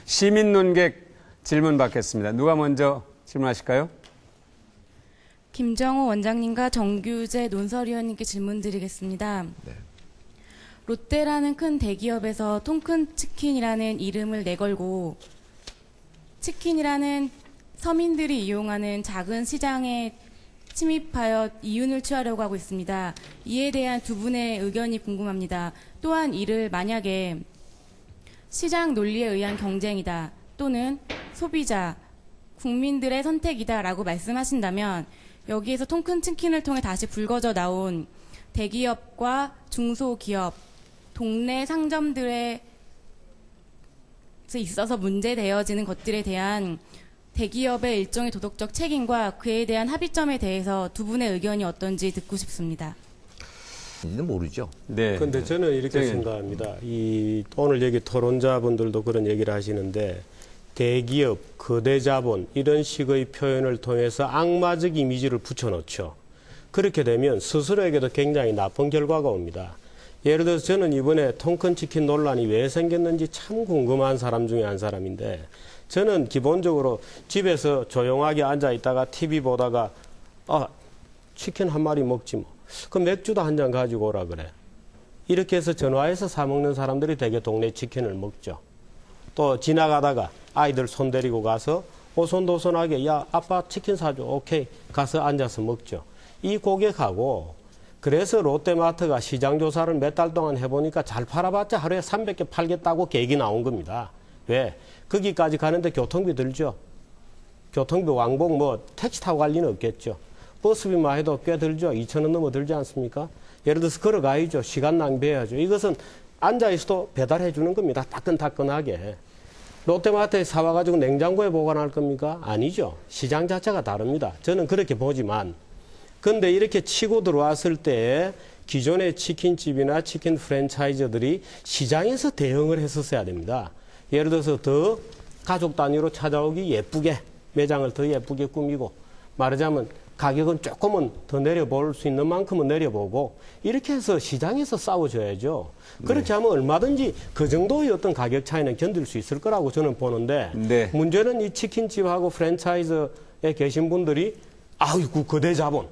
시민 논객 질문 받겠습니다. 누가 먼저 질문하실까요? 김정호 원장님과 정규재 논설위원님께 질문드리겠습니다. 네. 롯데라는 큰 대기업에서 통큰 치킨이라는 이름을 내걸고 치킨이라는 서민들이 이용하는 작은 시장에 침입하여 이윤을 취하려고 하고 있습니다. 이에 대한 두 분의 의견이 궁금합니다. 또한 이를 만약에 시장 논리에 의한 경쟁이다 또는 소비자, 국민들의 선택이다라고 말씀하신다면 여기에서 통큰 치킨을 통해 다시 불거져 나온 대기업과 중소기업, 동네 상점들에 있어서 문제되어지는 것들에 대한 대기업의 일종의 도덕적 책임과 그에 대한 합의점에 대해서 두 분의 의견이 어떤지 듣고 싶습니다. 이는 모르죠. 네. 근데 저는 이렇게 생각합니다. 오늘 여기 토론자분들도 그런 얘기를 하시는데 대기업, 거대 자본 이런 식의 표현을 통해서 악마적 이미지를 붙여놓죠. 그렇게 되면 스스로에게도 굉장히 나쁜 결과가 옵니다. 예를 들어서 저는 이번에 통큰 치킨 논란이 왜 생겼는지 참 궁금한 사람 중에 한 사람인데 저는 기본적으로 집에서 조용하게 앉아 있다가 TV 보다가 치킨 한 마리 먹지 뭐. 그 맥주도 한 잔 가지고 오라 그래. 이렇게 해서 전화해서 사 먹는 사람들이 되게 동네 치킨을 먹죠. 또 지나가다가 아이들 손 데리고 가서 오손도손하게 야 아빠 치킨 사줘. 오케이. 가서 앉아서 먹죠. 이 고객하고 그래서 롯데마트가 시장조사를 몇 달 동안 해보니까 잘 팔아봤자 하루에 300개 팔겠다고 계획이 나온 겁니다. 왜? 거기까지 가는데 교통비 들죠. 교통비 왕복 택시 타고 갈 리는 없겠죠. 버스비만 해도 꽤 들죠. 2,000원 넘어 들지 않습니까? 예를 들어서 걸어가야죠. 시간 낭비해야죠. 이것은 앉아있어도 배달해 주는 겁니다. 따끈따끈하게. 롯데마트에 사와가지고 냉장고에 보관할 겁니까? 아니죠. 시장 자체가 다릅니다. 저는 그렇게 보지만 근데 이렇게 치고 들어왔을 때 기존의 치킨집이나 치킨 프랜차이저들이 시장에서 대응을 했었어야 됩니다. 예를 들어서 더 가족 단위로 찾아오기 예쁘게 매장을 더 예쁘게 꾸미고 말하자면 가격은 조금은 더 내려볼 수 있는 만큼은 내려보고 이렇게 해서 시장에서 싸워줘야죠. 그렇게 하면 얼마든지 그 정도의 어떤 가격 차이는 견딜 수 있을 거라고 저는 보는데 네. 문제는 이 치킨집하고 프랜차이즈에 계신 분들이 아이고 거대 자본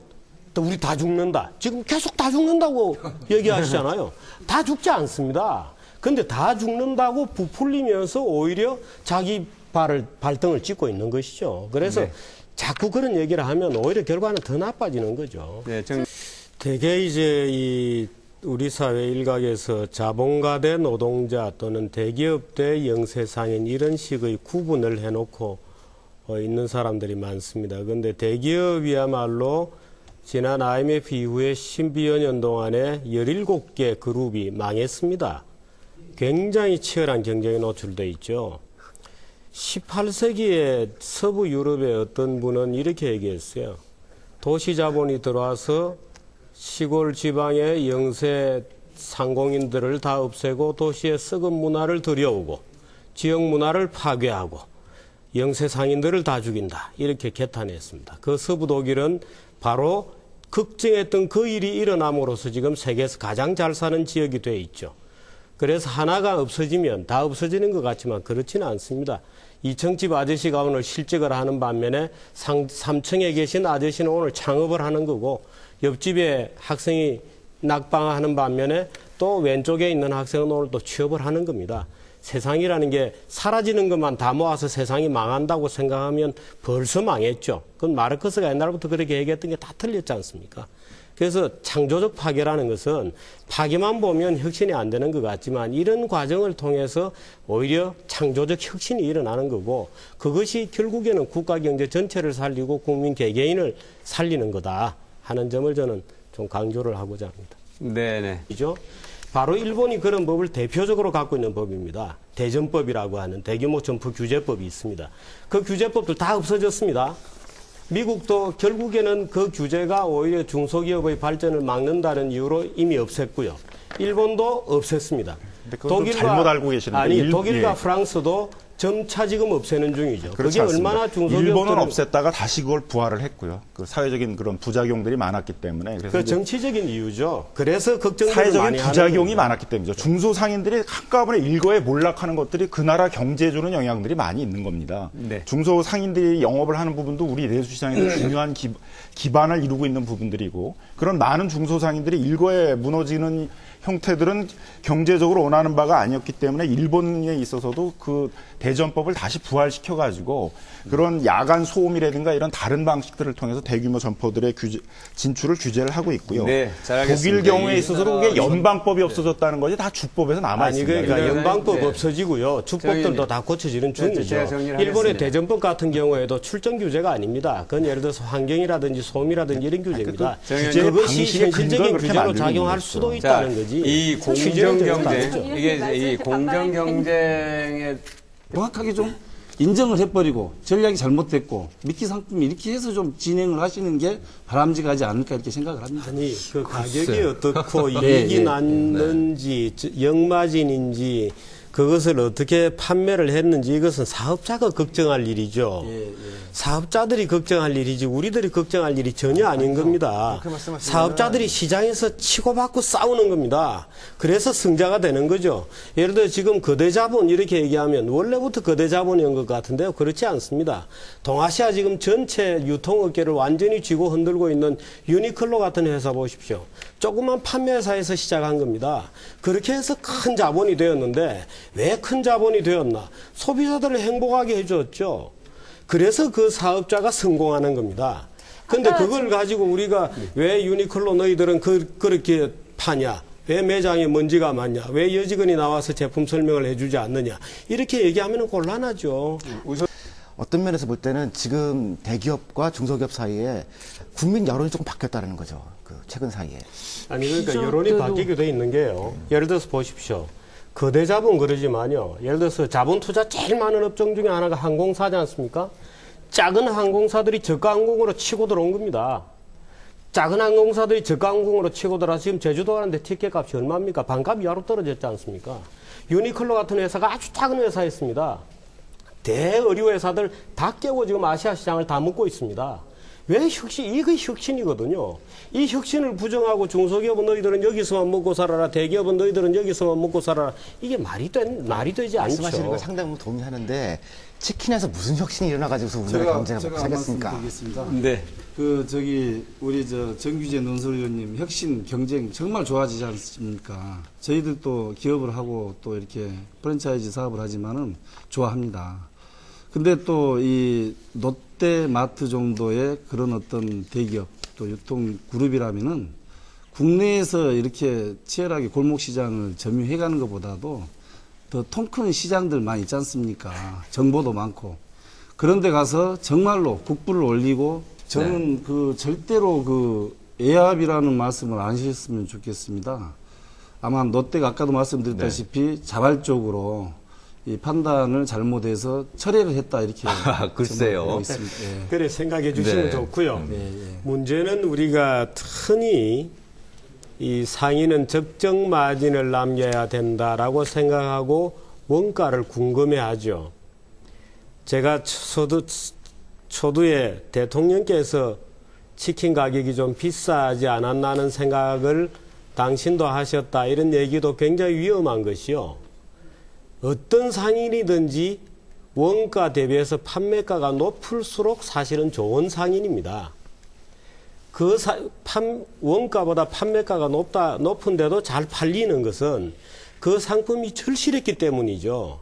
또 우리 다 죽는다. 지금 계속 다 죽는다고 얘기하시잖아요. 다 죽지 않습니다. 근데 다 죽는다고 부풀리면서 오히려 자기 발등을 찍고 있는 것이죠. 그래서 네. 자꾸 그런 얘기를 하면 오히려 결과는 더 나빠지는 거죠. 네, 되게 이제 우리 사회 일각에서 자본가 대 노동자 또는 대기업 대 영세상인 이런 식의 구분을 해놓고 있는 사람들이 많습니다. 그런데 대기업이야말로 지난 IMF 이후에 12여 년 동안에 17개 그룹이 망했습니다. 굉장히 치열한 경쟁에 노출돼 있죠. 18세기에 서부 유럽의 어떤 분은 이렇게 얘기했어요. 도시 자본이 들어와서 시골 지방의 영세 상공인들을 다 없애고 도시의 썩은 문화를 들여오고 지역 문화를 파괴하고 영세 상인들을 다 죽인다. 이렇게 개탄했습니다. 그 서부 독일은 바로 걱정했던 그 일이 일어남으로써 지금 세계에서 가장 잘 사는 지역이 돼 있죠. 그래서 하나가 없어지면 다 없어지는 것 같지만 그렇지는 않습니다. 2층집 아저씨가 오늘 실직을 하는 반면에 3층에 계신 아저씨는 오늘 창업을 하는 거고 옆집에 학생이 낙방하는 반면에 또 왼쪽에 있는 학생은 오늘 또 취업을 하는 겁니다. 세상이라는 게 사라지는 것만 다 모아서 세상이 망한다고 생각하면 벌써 망했죠. 그건 마르크스가 옛날부터 그렇게 얘기했던 게 다 틀렸지 않습니까? 그래서 창조적 파괴라는 것은 파괴만 보면 혁신이 안 되는 것 같지만 이런 과정을 통해서 오히려 창조적 혁신이 일어나는 거고 그것이 결국에는 국가 경제 전체를 살리고 국민 개개인을 살리는 거다 하는 점을 저는 좀 강조를 하고자 합니다. 네네. 이죠? 바로 일본이 그런 법을 대표적으로 갖고 있는 법입니다. 대전법이라고 하는 대규모 점포 규제법이 있습니다. 그 규제법들 다 없어졌습니다. 미국도 결국에는 그 규제가 오히려 중소기업의 발전을 막는다는 이유로 이미 없앴고요. 일본도 없앴습니다. 그건 좀 잘못 알고 계시는데. 아니, 독일과 예. 프랑스도 점차 지금 없애는 중이죠. 그렇지 그게 않습니다. 얼마나 중소기업들은 일본은 없앴다가 다시 그걸 부활을 했고요. 그 사회적인 그런 부작용들이 많았기 때문에. 그래서 그 정치적인 이유죠. 그래서 걱정을 사회적인 많이 부작용이 하는 많았기 때문이죠. 중소상인들이 한꺼번에 일거에 몰락하는 것들이 그 나라 경제에 주는 영향들이 많이 있는 겁니다. 네. 중소상인들이 영업을 하는 부분도 우리 내수시장에서 중요한 기반을 이루고 있는 부분들이고 그런 많은 중소상인들이 일거에 무너지는 형태들은 경제적으로 원하는 바가 아니었기 때문에 일본에 있어서도 그 대전법을 다시 부활시켜가지고 그런 야간 소음이라든가 이런 다른 방식들을 통해서 대규모 점포들의 진출을 규제를 하고 있고요. 네, 잘 알겠습니다. 독일 경우에 있어서도 그게 연방법이 없어졌다는 것이 다 주법에서 남아 아니 있습니다. 그러니까 연방법 네. 없어지고요. 주법들도 정의님. 다 고쳐지는 제가 중이죠. 정리를 일본의 하겠습니다. 대전법 같은 경우에도 출정 규제가 아닙니다. 그건 예를 들어서 환경이라든지 소음이라든지 이런 규제입니다. 규제 그것이 방식의 근거가 현실적인 그렇게 규제로 만들고 작용할 있는 수도 거죠. 있다는 거지. 이 규제는 공정 다르죠. 경쟁 이게 이 공정 경쟁의 정확하게 좀 인정을 해버리고 전략이 잘못됐고 미끼 상품이 이렇게 해서 좀 진행을 하시는 게 바람직하지 않을까 이렇게 생각을 합니다. 아니 그 가격이 어떻고 네, 이익이 네. 났는지 역마진인지 그것을 어떻게 판매를 했는지 이것은 사업자가 걱정할 일이죠. 사업자들이 걱정할 일이지 우리들이 걱정할 일이 전혀 아닌 겁니다. 그렇게 말씀하시면은 사업자들이 시장에서 치고받고 싸우는 겁니다. 그래서 승자가 되는 거죠. 예를 들어 지금 거대자본 이렇게 얘기하면 원래부터 거대자본이었던 것 같은데요. 그렇지 않습니다. 동아시아 지금 전체 유통업계를 완전히 쥐고 흔들고 있는 유니클로 같은 회사 보십시오. 조그만 판매사에서 시작한 겁니다. 그렇게 해서 큰 자본이 되었는데 왜 큰 자본이 되었나? 소비자들을 행복하게 해줬죠. 그래서 그 사업자가 성공하는 겁니다. 근데 그걸 가지고 우리가 왜 유니클로 너희들은 그렇게 파냐? 왜 매장에 먼지가 많냐? 왜 여직원이 나와서 제품 설명을 해주지 않느냐? 이렇게 얘기하면 곤란하죠. 어떤 면에서 볼 때는 지금 대기업과 중소기업 사이에 국민 여론이 조금 바뀌었다는 거죠. 그 최근 사이에. 아니 그러니까 여론이 바뀌게 돼 있는 게요. 예를 들어서 보십시오. 거대 자본 그러지만요. 예를 들어서 자본 투자 제일 많은 업종 중에 하나가 항공사지 않습니까? 작은 항공사들이 저가 항공으로 치고 들어온 겁니다. 작은 항공사들이 저가 항공으로 치고 들어와서 지금 제주도 가는데 티켓 값이 얼마입니까? 반값 이하로 떨어졌지 않습니까? 유니클로 같은 회사가 아주 작은 회사였습니다. 대의류 회사들 다 깨고 지금 아시아 시장을 다 먹고 있습니다. 왜 혁신? 이게 혁신이거든요. 이 혁신을 부정하고 중소기업은 너희들은 여기서만 먹고 살아라. 대기업은 너희들은 여기서만 먹고 살아라. 이게 말이 되지 않죠. 말씀하시는 거 상당히 동의하는데 치킨에서 무슨 혁신이 일어나가지고서 우리나라 경제가 제가 살겠습니까? 말씀드리겠습니다. 네. 우리 정규재 논설위원님 혁신 경쟁 정말 좋아지지 않습니까? 저희들도 기업을 하고 또 이렇게 프랜차이즈 사업을 하지만은 좋아합니다. 근데 또 이 롯데마트 정도의 그런 어떤 대기업 또 유통 그룹이라면은 국내에서 이렇게 치열하게 골목 시장을 점유해가는 것보다도 더 통 큰 시장들만 있지 않습니까? 정보도 많고 그런데 가서 정말로 국부를 올리고 저는 절대로 애압이라는 말씀을 안 하셨으면 좋겠습니다. 아마 롯데가 아까도 말씀드렸다시피 자발적으로 이 판단을 잘못해서 철회를 했다 이렇게 글쎄요. 보고 있습니다. 예. 그래 생각해 주시면 네. 좋고요. 문제는 우리가 흔히 이 상인은 적정 마진을 남겨야 된다라고 생각하고 원가를 궁금해하죠. 제가 초두에 대통령께서 치킨 가격이 좀 비싸지 않았나 하는 생각을 당신도 하셨다 이런 얘기도 굉장히 위험한 것이요. 어떤 상인이든지 원가 대비해서 판매가가 높을수록 사실은 좋은 상인입니다. 원가보다 판매가가 높은데도 잘 팔리는 것은 그 상품이 절실했기 때문이죠.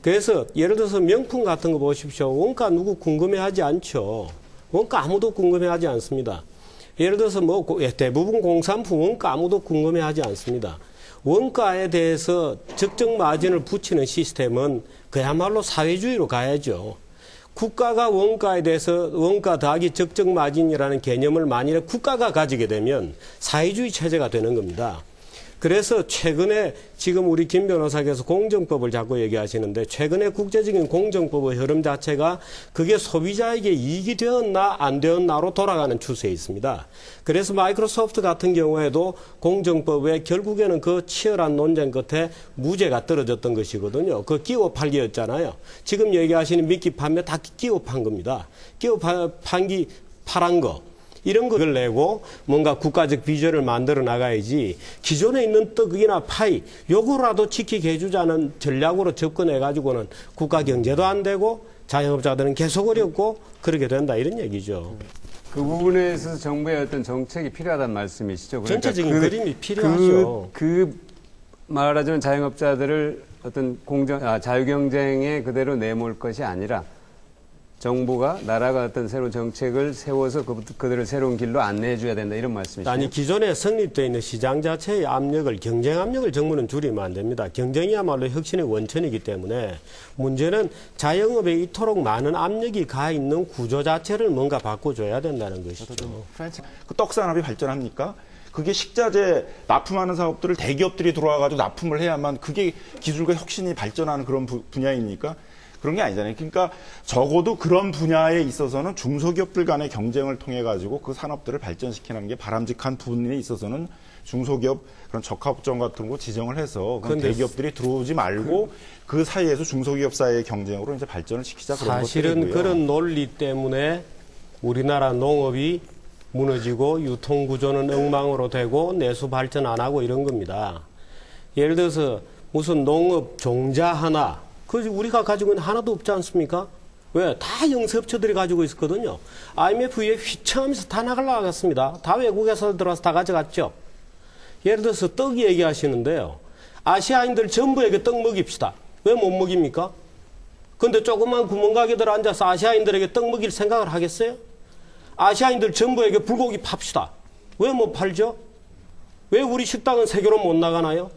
그래서 예를 들어서 명품 같은 거 보십시오. 원가 누구 궁금해하지 않죠. 원가 아무도 궁금해하지 않습니다. 예를 들어서 뭐 대부분 공산품 원가 아무도 궁금해하지 않습니다. 원가에 대해서 적정 마진을 붙이는 시스템은 그야말로 사회주의로 가야죠. 국가가 원가에 대해서 원가 더하기 적정 마진이라는 개념을 만일에 국가가 가지게 되면 사회주의 체제가 되는 겁니다. 그래서 최근에 지금 우리 김 변호사께서 공정법을 자꾸 얘기하시는데 최근에 국제적인 공정법의 흐름 자체가 그게 소비자에게 이익이 되었나 안 되었나로 돌아가는 추세에 있습니다. 그래서 마이크로소프트 같은 경우에도 공정법에 결국에는 그 치열한 논쟁 끝에 무죄가 떨어졌던 것이거든요. 그 끼워 팔기였잖아요. 지금 얘기하시는 미끼 판매 다 끼워 판 겁니다. 끼워 팔은 거. 이런 걸 내고 뭔가 국가적 비전을 만들어 나가야지 기존에 있는 떡이나 파이 요거라도 지키게 해주자는 전략으로 접근해가지고는 국가 경제도 안 되고 자영업자들은 계속 어렵고 그렇게 된다 이런 얘기죠. 그 부분에 있어서 정부의 어떤 정책이 필요하다는 말씀이시죠? 그러니까 전체적인 그림이 필요하죠. 말하자면 자영업자들을 어떤 자유경쟁에 그대로 내몰 것이 아니라 정부가 나라가 어떤 새로운 정책을 세워서 그들을 새로운 길로 안내해 줘야 된다 이런 말씀이시죠? 아니 기존에 성립되어 있는 시장 자체의 압력을 경쟁 압력을 정부는 줄이면 안 됩니다. 경쟁이야말로 혁신의 원천이기 때문에 문제는 자영업에 이토록 많은 압력이 가 있는 구조 자체를 뭔가 바꿔줘야 된다는 것이죠. 그 떡산업이 발전합니까? 그게 식자재 납품하는 사업들을 대기업들이 들어와가지고 납품을 해야만 그게 기술과 혁신이 발전하는 그런 분야입니까? 그런 게 아니잖아요. 그러니까 적어도 그런 분야에 있어서는 중소기업들 간의 경쟁을 통해 가지고 그 산업들을 발전시키는 게 바람직한 부분에 있어서는 중소기업 그런 적합점 같은 거 지정을 해서 대기업들이 들어오지 말고 그 사이에서 중소기업 사이의 경쟁으로 이제 발전을 시키자 그런 것들이고요. 사실은 그런 논리 때문에 우리나라 농업이 무너지고 유통구조는 엉망으로 되고 내수 발전 안 하고 이런 겁니다. 예를 들어서 무슨 농업 종자 하나 우리가 가지고 있는 하나도 없지 않습니까? 왜? 다 영세업체들이 가지고 있었거든요. IMF에 휘청하면서 다 나갔습니다. 다 외국에서 들어와서 다 가져갔죠. 예를 들어서 떡 얘기하시는데요. 아시아인들 전부에게 떡 먹입시다. 왜 못 먹입니까? 근데 조그만 구멍가게들 앉아서 아시아인들에게 떡 먹일 생각을 하겠어요? 아시아인들 전부에게 불고기 팝시다. 왜 못 팔죠? 왜 우리 식당은 세계로 못 나가나요?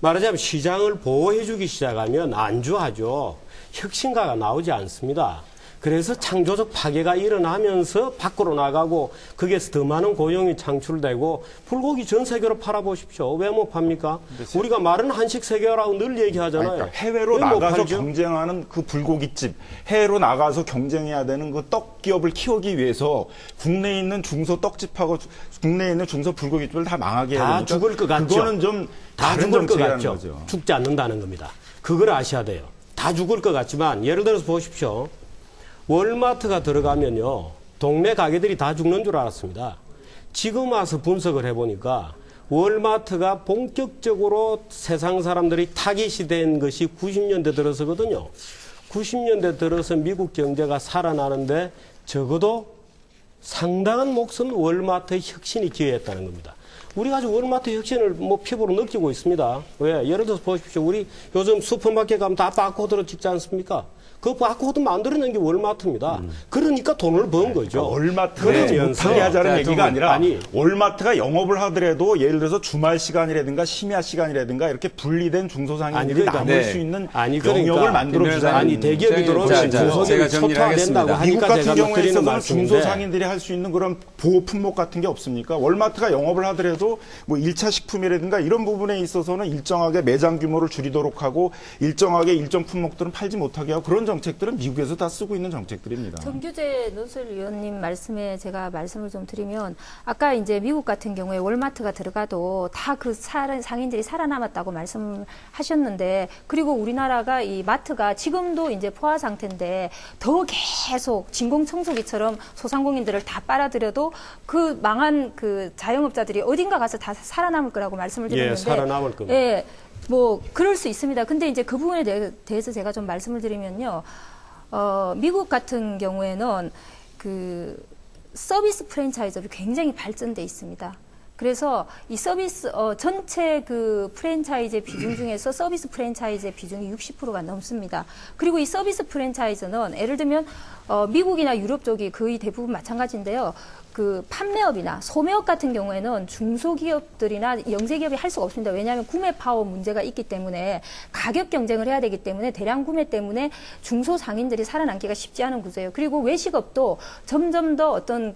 말하자면 시장을 보호해주기 시작하면 안주하죠. 혁신가가 나오지 않습니다. 그래서 창조적 파괴가 일어나면서 밖으로 나가고 거기에서 더 많은 고용이 창출되고 불고기 전 세계로 팔아보십시오. 왜 못 팝니까? 우리가 말은 한식 세계라고 늘 얘기하잖아요. 그러니까 해외로 나가서 경쟁하는 그 불고기집, 해외로 나가서 경쟁해야 되는 그 떡기업을 키우기 위해서 국내에 있는 중소 떡집하고 국내에 있는 중소 불고기집을 다 망하게 해야 됩니까? 다 죽을 것 같죠. 그거는 좀 다 다른 죽을 것 정책이라는 같죠. 거죠. 죽지 않는다는 겁니다. 그걸 아셔야 돼요. 다 죽을 것 같지만 예를 들어서 보십시오. 월마트가 들어가면요. 동네 가게들이 다 죽는 줄 알았습니다. 지금 와서 분석을 해보니까 월마트가 본격적으로 세상 사람들이 타깃이 된 것이 90년대 들어서거든요. 90년대 들어서 미국 경제가 살아나는데 적어도 상당한 몫은 월마트의 혁신이 기여했다는 겁니다. 우리가 아주 월마트 혁신을 피부로 느끼고 있습니다. 왜? 예를 들어서 보십시오. 우리 요즘 슈퍼마켓 가면 다 바코드로 찍지 않습니까? 그 바코드 만들어낸 게 월마트입니다. 그러니까 돈을 번 거죠. 월마트를 못하게 하자는 얘기가 아니라 월마트가 영업을 하더라도 예를 들어서 주말 시간이라든가 심야 시간이라든가 이렇게 분리된 중소상인들이 남을 수 있는 영역을 만들어주자는 대기업이 들어오면 중소기업이 초토화된다고 하니까 미국 같은 제가 경우에 드리는 있어서는 말씀인데 중소상인들이 할 수 있는 그런 보호 품목 같은 게 없습니까? 월마트가 영업을 하더라도 뭐 1차 식품이라든가 이런 부분에 있어서는 일정하게 매장 규모를 줄이도록 하고 일정하게 일정 품목들은 팔지 못하게 하고 그런 정책들은 미국에서 다 쓰고 있는 정책들입니다. 정규재 논설위원님 말씀에 제가 말씀을 좀 드리면 아까 이제 미국 같은 경우에 월마트가 들어가도 다 그 상인들이 살아남았다고 말씀하셨는데 그리고 우리나라가 이 마트가 지금도 이제 포화 상태인데 더 계속 진공청소기처럼 소상공인들을 다 빨아들여도 그 망한 그 자영업자들이 어딘가 가서 다 살아남을 거라고 말씀을 드렸는데 살아남을 겁니다. 예. 뭐 그럴 수 있습니다. 근데 이제 그 부분에 대해서 제가 좀 말씀을 드리면요. 미국 같은 경우에는 그 서비스 프랜차이즈로 굉장히 발전돼 있습니다. 그래서 이 서비스 전체 그 프랜차이즈 비중 중에서 서비스 프랜차이즈의 비중이 60%가 넘습니다. 그리고 이 서비스 프랜차이즈는 예를 들면 미국이나 유럽 쪽이 거의 대부분 마찬가지인데요. 그 판매업이나 소매업 같은 경우에는 중소기업들이나 영세기업이 할 수가 없습니다. 왜냐하면 구매 파워 문제가 있기 때문에 가격 경쟁을 해야 되기 때문에 대량 구매 때문에 중소상인들이 살아남기가 쉽지 않은 구조예요. 그리고 외식업도 점점 더 어떤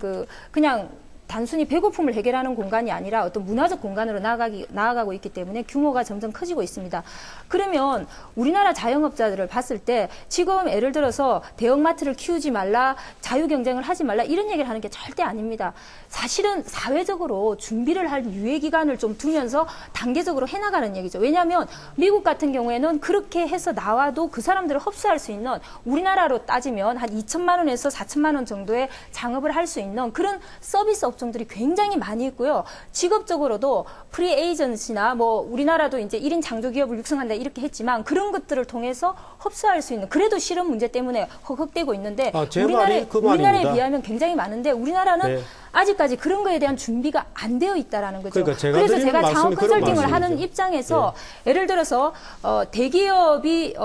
그냥 단순히 배고픔을 해결하는 공간이 아니라 어떤 문화적 공간으로 나아가고 있기 때문에 규모가 점점 커지고 있습니다. 그러면 우리나라 자영업자들을 봤을 때 지금 예를 들어서 대형마트를 키우지 말라, 자유경쟁을 하지 말라 이런 얘기를 하는 게 절대 아닙니다. 사실은 사회적으로 준비를 할 유예기간을 좀 두면서 단계적으로 해나가는 얘기죠. 왜냐하면 미국 같은 경우에는 그렇게 해서 나와도 그 사람들을 흡수할 수 있는 우리나라로 따지면 한 2천만 원에서 4천만 원 정도의 장업을 할 수 있는 그런 서비스 업종들이 굉장히 많이 있고요. 직업적으로도 프리 에이전시나 뭐 우리나라도 이제 1인 창조기업을 육성한다 이렇게 했지만 그런 것들을 통해서 흡수할 수 있는 그래도 실업 문제 때문에 헉헉대고 있는데 우리나라에 비하면 굉장히 많은데 우리나라는 아직까지 그런 거에 대한 준비가 안 되어 있다라는 거죠. 그러니까 그래서 제가 창업 컨설팅을 하는 입장에서 예를 들어서 대기업이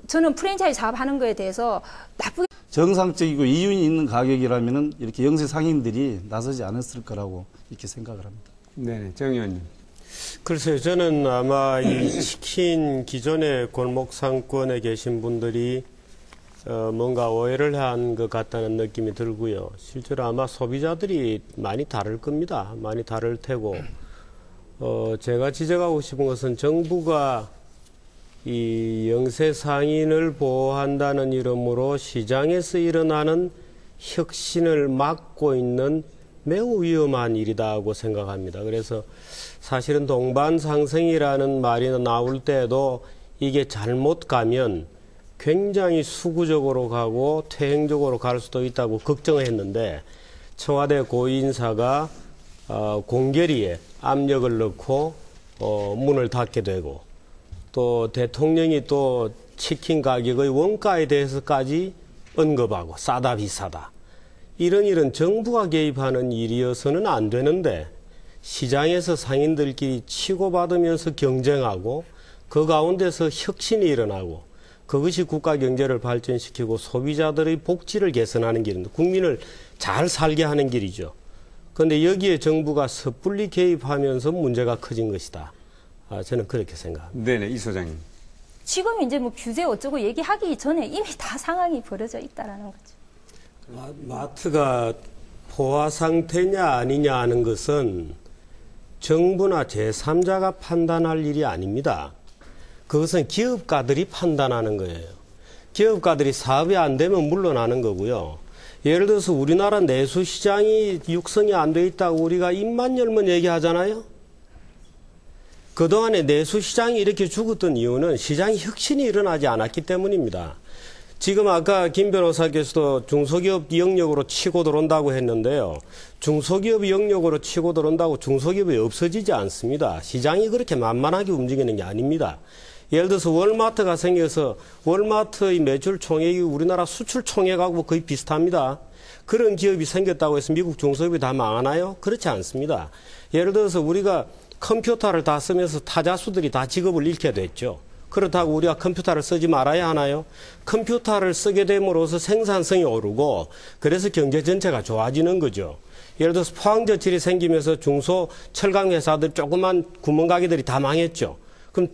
저는 프랜차이즈 사업하는 거에 대해서 나쁘게 정상적이고 이윤이 있는 가격이라면은 이렇게 영세 상인들이 나서지 않았을 거라고 이렇게 생각을 합니다. 네, 정 의원님. 글쎄요, 저는 아마 이 치킨 기존의 골목 상권에 계신 분들이 뭔가 오해를 한 것 같다는 느낌이 들고요. 실제로 아마 소비자들이 많이 다를 겁니다. 많이 다를 테고, 제가 지적하고 싶은 것은 정부가 이 영세 상인을 보호한다는 이름으로 시장에서 일어나는 혁신을 막고 있는 매우 위험한 일이다고 생각합니다. 그래서 사실은 동반상생이라는 말이 나올 때도 이게 잘못 가면 굉장히 수구적으로 가고 퇴행적으로 갈 수도 있다고 걱정을 했는데 청와대 고위인사가 공개리에 압력을 넣고 문을 닫게 되고 또 대통령이 또 치킨 가격의 원가에 대해서까지 언급하고 싸다 비싸다. 이런 정부가 개입하는 일이어서는 안 되는데 시장에서 상인들끼리 치고받으면서 경쟁하고 그 가운데서 혁신이 일어나고 그것이 국가 경제를 발전시키고 소비자들의 복지를 개선하는 길입니다. 국민을 잘 살게 하는 길이죠. 그런데 여기에 정부가 섣불리 개입하면서 문제가 커진 것이다. 저는 그렇게 생각합니다. 네네, 이 소장님. 지금 이제 뭐 규제 어쩌고 얘기하기 전에 이미 다 상황이 벌어져 있다라는 거죠. 마트가 포화 상태냐 아니냐 하는 것은 정부나 제3자가 판단할 일이 아닙니다. 그것은 기업가들이 판단하는 거예요. 기업가들이 사업이 안 되면 물러나는 거고요. 예를 들어서 우리나라 내수시장이 육성이 안 돼 있다고 우리가 입만 열면 얘기하잖아요. 그동안에 내수시장이 이렇게 죽었던 이유는 시장 혁신이 일어나지 않았기 때문입니다. 지금 아까 김 변호사께서도 중소기업 영역으로 치고 들어온다고 했는데요. 중소기업 영역으로 치고 들어온다고 중소기업이 없어지지 않습니다. 시장이 그렇게 만만하게 움직이는 게 아닙니다. 예를 들어서 월마트가 생겨서 월마트의 매출 총액이 우리나라 수출 총액하고 거의 비슷합니다. 그런 기업이 생겼다고 해서 미국 중소기업이 다 망하나요? 그렇지 않습니다. 예를 들어서 우리가 컴퓨터를 다 쓰면서 타자수들이 다 직업을 잃게 됐죠. 그렇다고 우리가 컴퓨터를 쓰지 말아야 하나요? 컴퓨터를 쓰게 됨으로써 생산성이 오르고 그래서 경제 전체가 좋아지는 거죠. 예를 들어서 포항저칠이 생기면서 중소 철강 회사들 조그만 구멍가게들이 다 망했죠. 그럼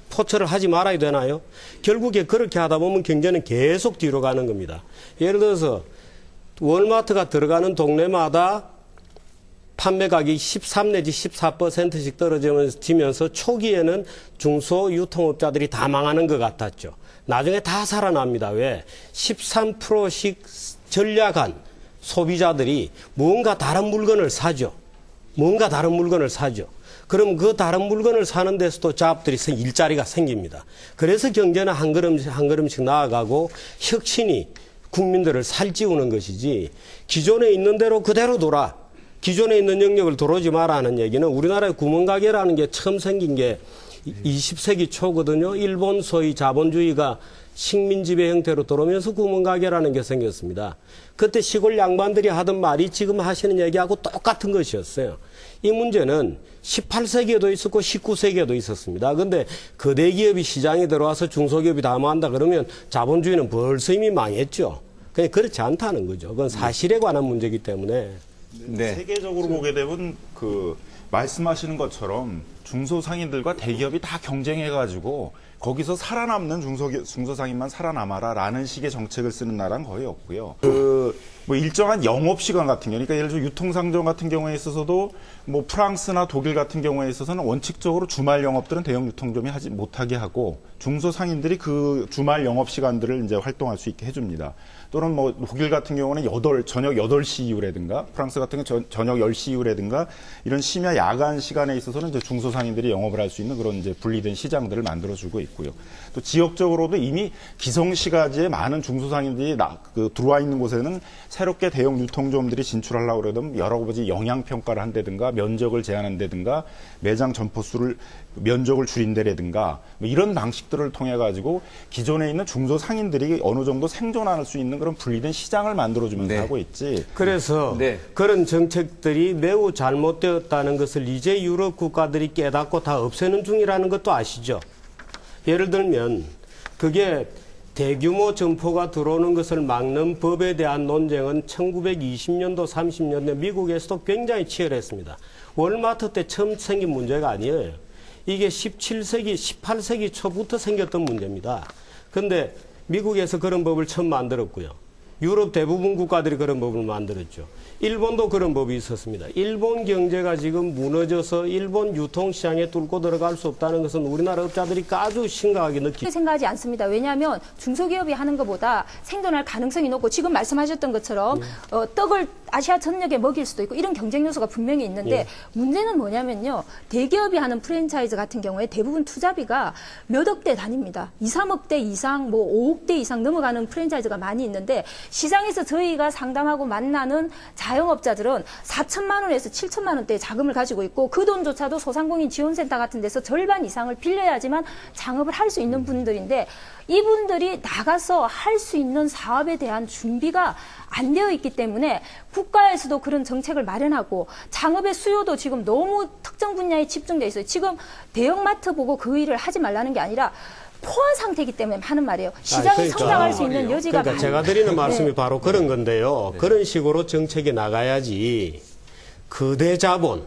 포철을 하지 말아야 되나요? 결국에 그렇게 하다 보면 경제는 계속 뒤로 가는 겁니다. 예를 들어서 월마트가 들어가는 동네마다 판매 가격이 13 내지 14%씩 떨어지면서 초기에는 중소 유통업자들이 다 망하는 것 같았죠. 나중에 다 살아납니다. 왜? 13%씩 전략한 소비자들이 뭔가 다른 물건을 사죠. 뭔가 다른 물건을 사죠. 그럼 그 다른 물건을 사는 데서도 잡들이 일자리가 생깁니다. 그래서 경제는 한 걸음씩 나아가고 혁신이 국민들을 살찌우는 것이지 기존에 있는 대로 그대로 돌아. 기존에 있는 영역을 들어오지 마라 하는 얘기는 우리나라의 구멍가게라는 게 처음 생긴 게 20세기 초거든요. 일본 소위 자본주의가 식민지배 형태로 들어오면서 구멍가게라는 게 생겼습니다. 그때 시골 양반들이 하던 말이 지금 하시는 얘기하고 똑같은 것이었어요. 이 문제는 18세기에도 있었고 19세기에도 있었습니다. 그런데 거대 기업이 시장에 들어와서 중소기업이 다 망한다 그러면 자본주의는 벌써 이미 망했죠. 그냥 그렇지 않다는 거죠. 그건 사실에 관한 문제이기 때문에. 네. 세계적으로 보게 되면 말씀하시는 것처럼 중소상인들과 대기업이 다 경쟁해가지고 거기서 살아남는 중소상인만 살아남아라라는 식의 정책을 쓰는 나라는 거의 없고요. 뭐 일정한 영업시간 같은 경우, 그러니까 예를 들어 유통상점 같은 경우에 있어서도 뭐 프랑스나 독일 같은 경우에 있어서는 원칙적으로 주말 영업들은 대형 유통점이 하지 못하게 하고 중소상인들이 그 주말 영업시간들을 이제 활동할 수 있게 해줍니다. 또는 뭐 독일 같은 경우는 저녁 8시 이후라든가 프랑스 같은 경우는 저녁 10시 이후라든가 이런 심야 야간 시간에 있어서는 이제 중소상인들이 영업을 할 수 있는 그런 이제 분리된 시장들을 만들어주고 있고요. 또 지역적으로도 이미 기성시가지에 많은 중소상인들이 들어와 있는 곳에는 새롭게 대형 유통점들이 진출하려고 그러면 여러 가지 영향평가를 한다든가 면적을 제한한다든가 매장 점포수를 면적을 줄인다라든가 뭐 이런 방식들을 통해 가지고 기존에 있는 중소상인들이 어느 정도 생존할 수 있는 그런 분리된 시장을 만들어주면서 하고 있지. 그래서 그런 정책들이 매우 잘못되었다는 것을 이제 유럽 국가들이 깨닫고 다 없애는 중이라는 것도 아시죠? 예를 들면 그게 대규모 점포가 들어오는 것을 막는 법에 대한 논쟁은 1920년도, 30년대 미국에서도 굉장히 치열했습니다. 월마트 때 처음 생긴 문제가 아니에요. 이게 17세기, 18세기 초부터 생겼던 문제입니다. 그런데 미국에서 그런 법을 처음 만들었고요. 유럽 대부분 국가들이 그런 법을 만들었죠. 일본도 그런 법이 있었습니다. 일본 경제가 지금 무너져서 일본 유통시장에 뚫고 들어갈 수 없다는 것은 우리나라 업자들이 아주 심각하게 느끼고 생각하지 않습니다. 왜냐하면 중소기업이 하는 것보다 생존할 가능성이 높고 지금 말씀하셨던 것처럼 떡을 아시아 전역에 먹일 수도 있고 이런 경쟁 요소가 분명히 있는데 문제는 뭐냐면요. 대기업이 하는 프랜차이즈 같은 경우에 대부분 투자비가 몇 억대 단위입니다. 2, 3억대 이상, 뭐 5억대 이상 넘어가는 프랜차이즈가 많이 있는데 시장에서 저희가 상담하고 만나는 자영업자들은 4천만 원에서 7천만 원대의 자금을 가지고 있고 그 돈조차도 소상공인 지원센터 같은 데서 절반 이상을 빌려야지만 창업을 할 수 있는 분들인데 이분들이 나가서 할 수 있는 사업에 대한 준비가 안 되어 있기 때문에 국가에서도 그런 정책을 마련하고 창업의 수요도 지금 너무 특정 분야에 집중되어 있어요. 지금 대형마트 보고 그 일을 하지 말라는 게 아니라 포화 상태이기 때문에 하는 말이에요. 시장이 성장할 수 있는 여지가 그러니까 제가 드리는 말씀이 바로 그런 건데요. 그런 식으로 정책이 나가야지 거대 자본,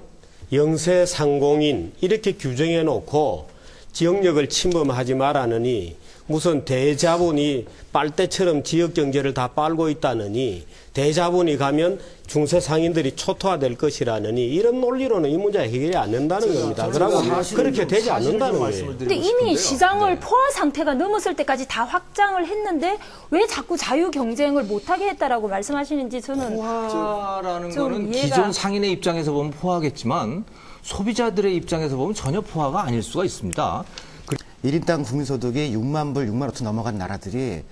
영세 상공인 이렇게 규정해 놓고 지역력을 침범하지 말라느니 무슨 대자본이 빨대처럼 지역 경제를 다 빨고 있다느니 대자본이 가면 중세 상인들이 초토화될 것이라느니 이런 논리로는 이 문제가 해결이 안 된다는 겁니다. 그러고 그렇게 되지 않는다는 거예요. 근데 이미 시장을 포화 상태가 넘었을 때까지 다 확장을 했는데 왜 자꾸 자유 경쟁을 못하게 했다라고 말씀하시는지 저는 포화라는 좀 거는 이해가... 기존 상인의 입장에서 보면 포화겠지만 소비자들의 입장에서 보면 전혀 포화가 아닐 수가 있습니다. 1인당 국민소득이 6만 불, 6만 5천 넘어간 나라들이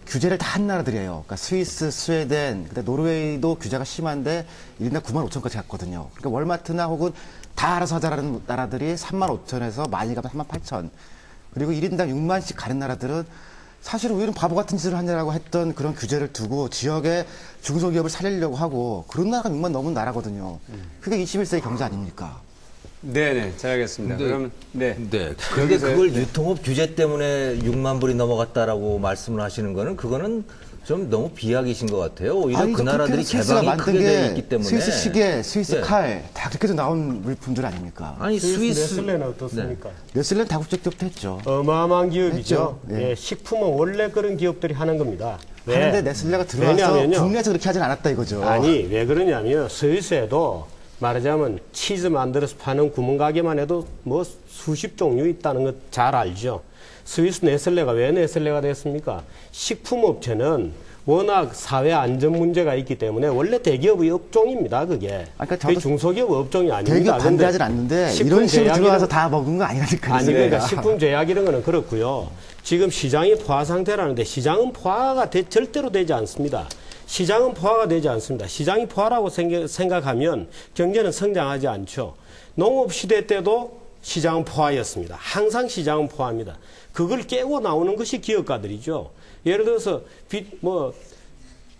규제를 다 한 나라들이에요. 그러니까 스위스, 스웨덴, 근데 노르웨이도 규제가 심한데 1인당 9만 5천까지 갔거든요. 그러니까 월마트나 혹은 다 알아서 하자라는 나라들이 3만 5천에서 많이 가면 3만 8천. 그리고 1인당 6만씩 가는 나라들은 사실 우리는 바보 같은 짓을 하냐라고 했던 그런 규제를 두고 지역의 중소기업을 살리려고 하고 그런 나라가 6만 넘은 나라거든요. 그게 21세기 경제 아닙니까? 네네, 잘 알겠습니다. 그러면, 그런데 그걸 유통업 규제 때문에 6만 불이 넘어갔다라고 말씀을 하시는 거는 그거는 좀 너무 비약이신 것 같아요. 오히려 그 나라들이 개방이 크게 돼 있기 때문에. 스위스 시계, 스위스 칼, 다 그렇게 해서 나온 물품들 아닙니까? 아니, 스위스. 네슬레는 어떻습니까? 네슬레는 다국적 기업도 했죠. 어마어마한 기업이죠. 했죠. 예. 식품은 원래 그런 기업들이 하는 겁니다. 하는데 네슬레가 들어와서 국내에서 그렇게 하진 않았다 이거죠. 아니, 왜 그러냐면 스위스에도 말하자면 치즈 만들어서 파는 구멍가게만 해도 뭐 수십 종류 있다는 것 잘 알죠. 스위스 네슬레가 왜 네슬레가 됐습니까? 식품업체는 워낙 사회 안전 문제가 있기 때문에 원래 대기업의 업종입니다. 그게. 그게 중소기업 업종이 아닙니다. 대기업 반대하진 않는데 이런 식으로 들어와서 다 먹은 거 아니라니까요. 아니 그러니까 식품제약 이런 거는 그렇고요. 지금 시장이 포화 상태라는데 시장은 포화가 절대로 되지 않습니다. 시장은 포화가 되지 않습니다. 시장이 포화라고 생각하면 경제는 성장하지 않죠. 농업시대 때도 시장은 포화였습니다. 항상 시장은 포화입니다. 그걸 깨고 나오는 것이 기업가들이죠. 예를 들어서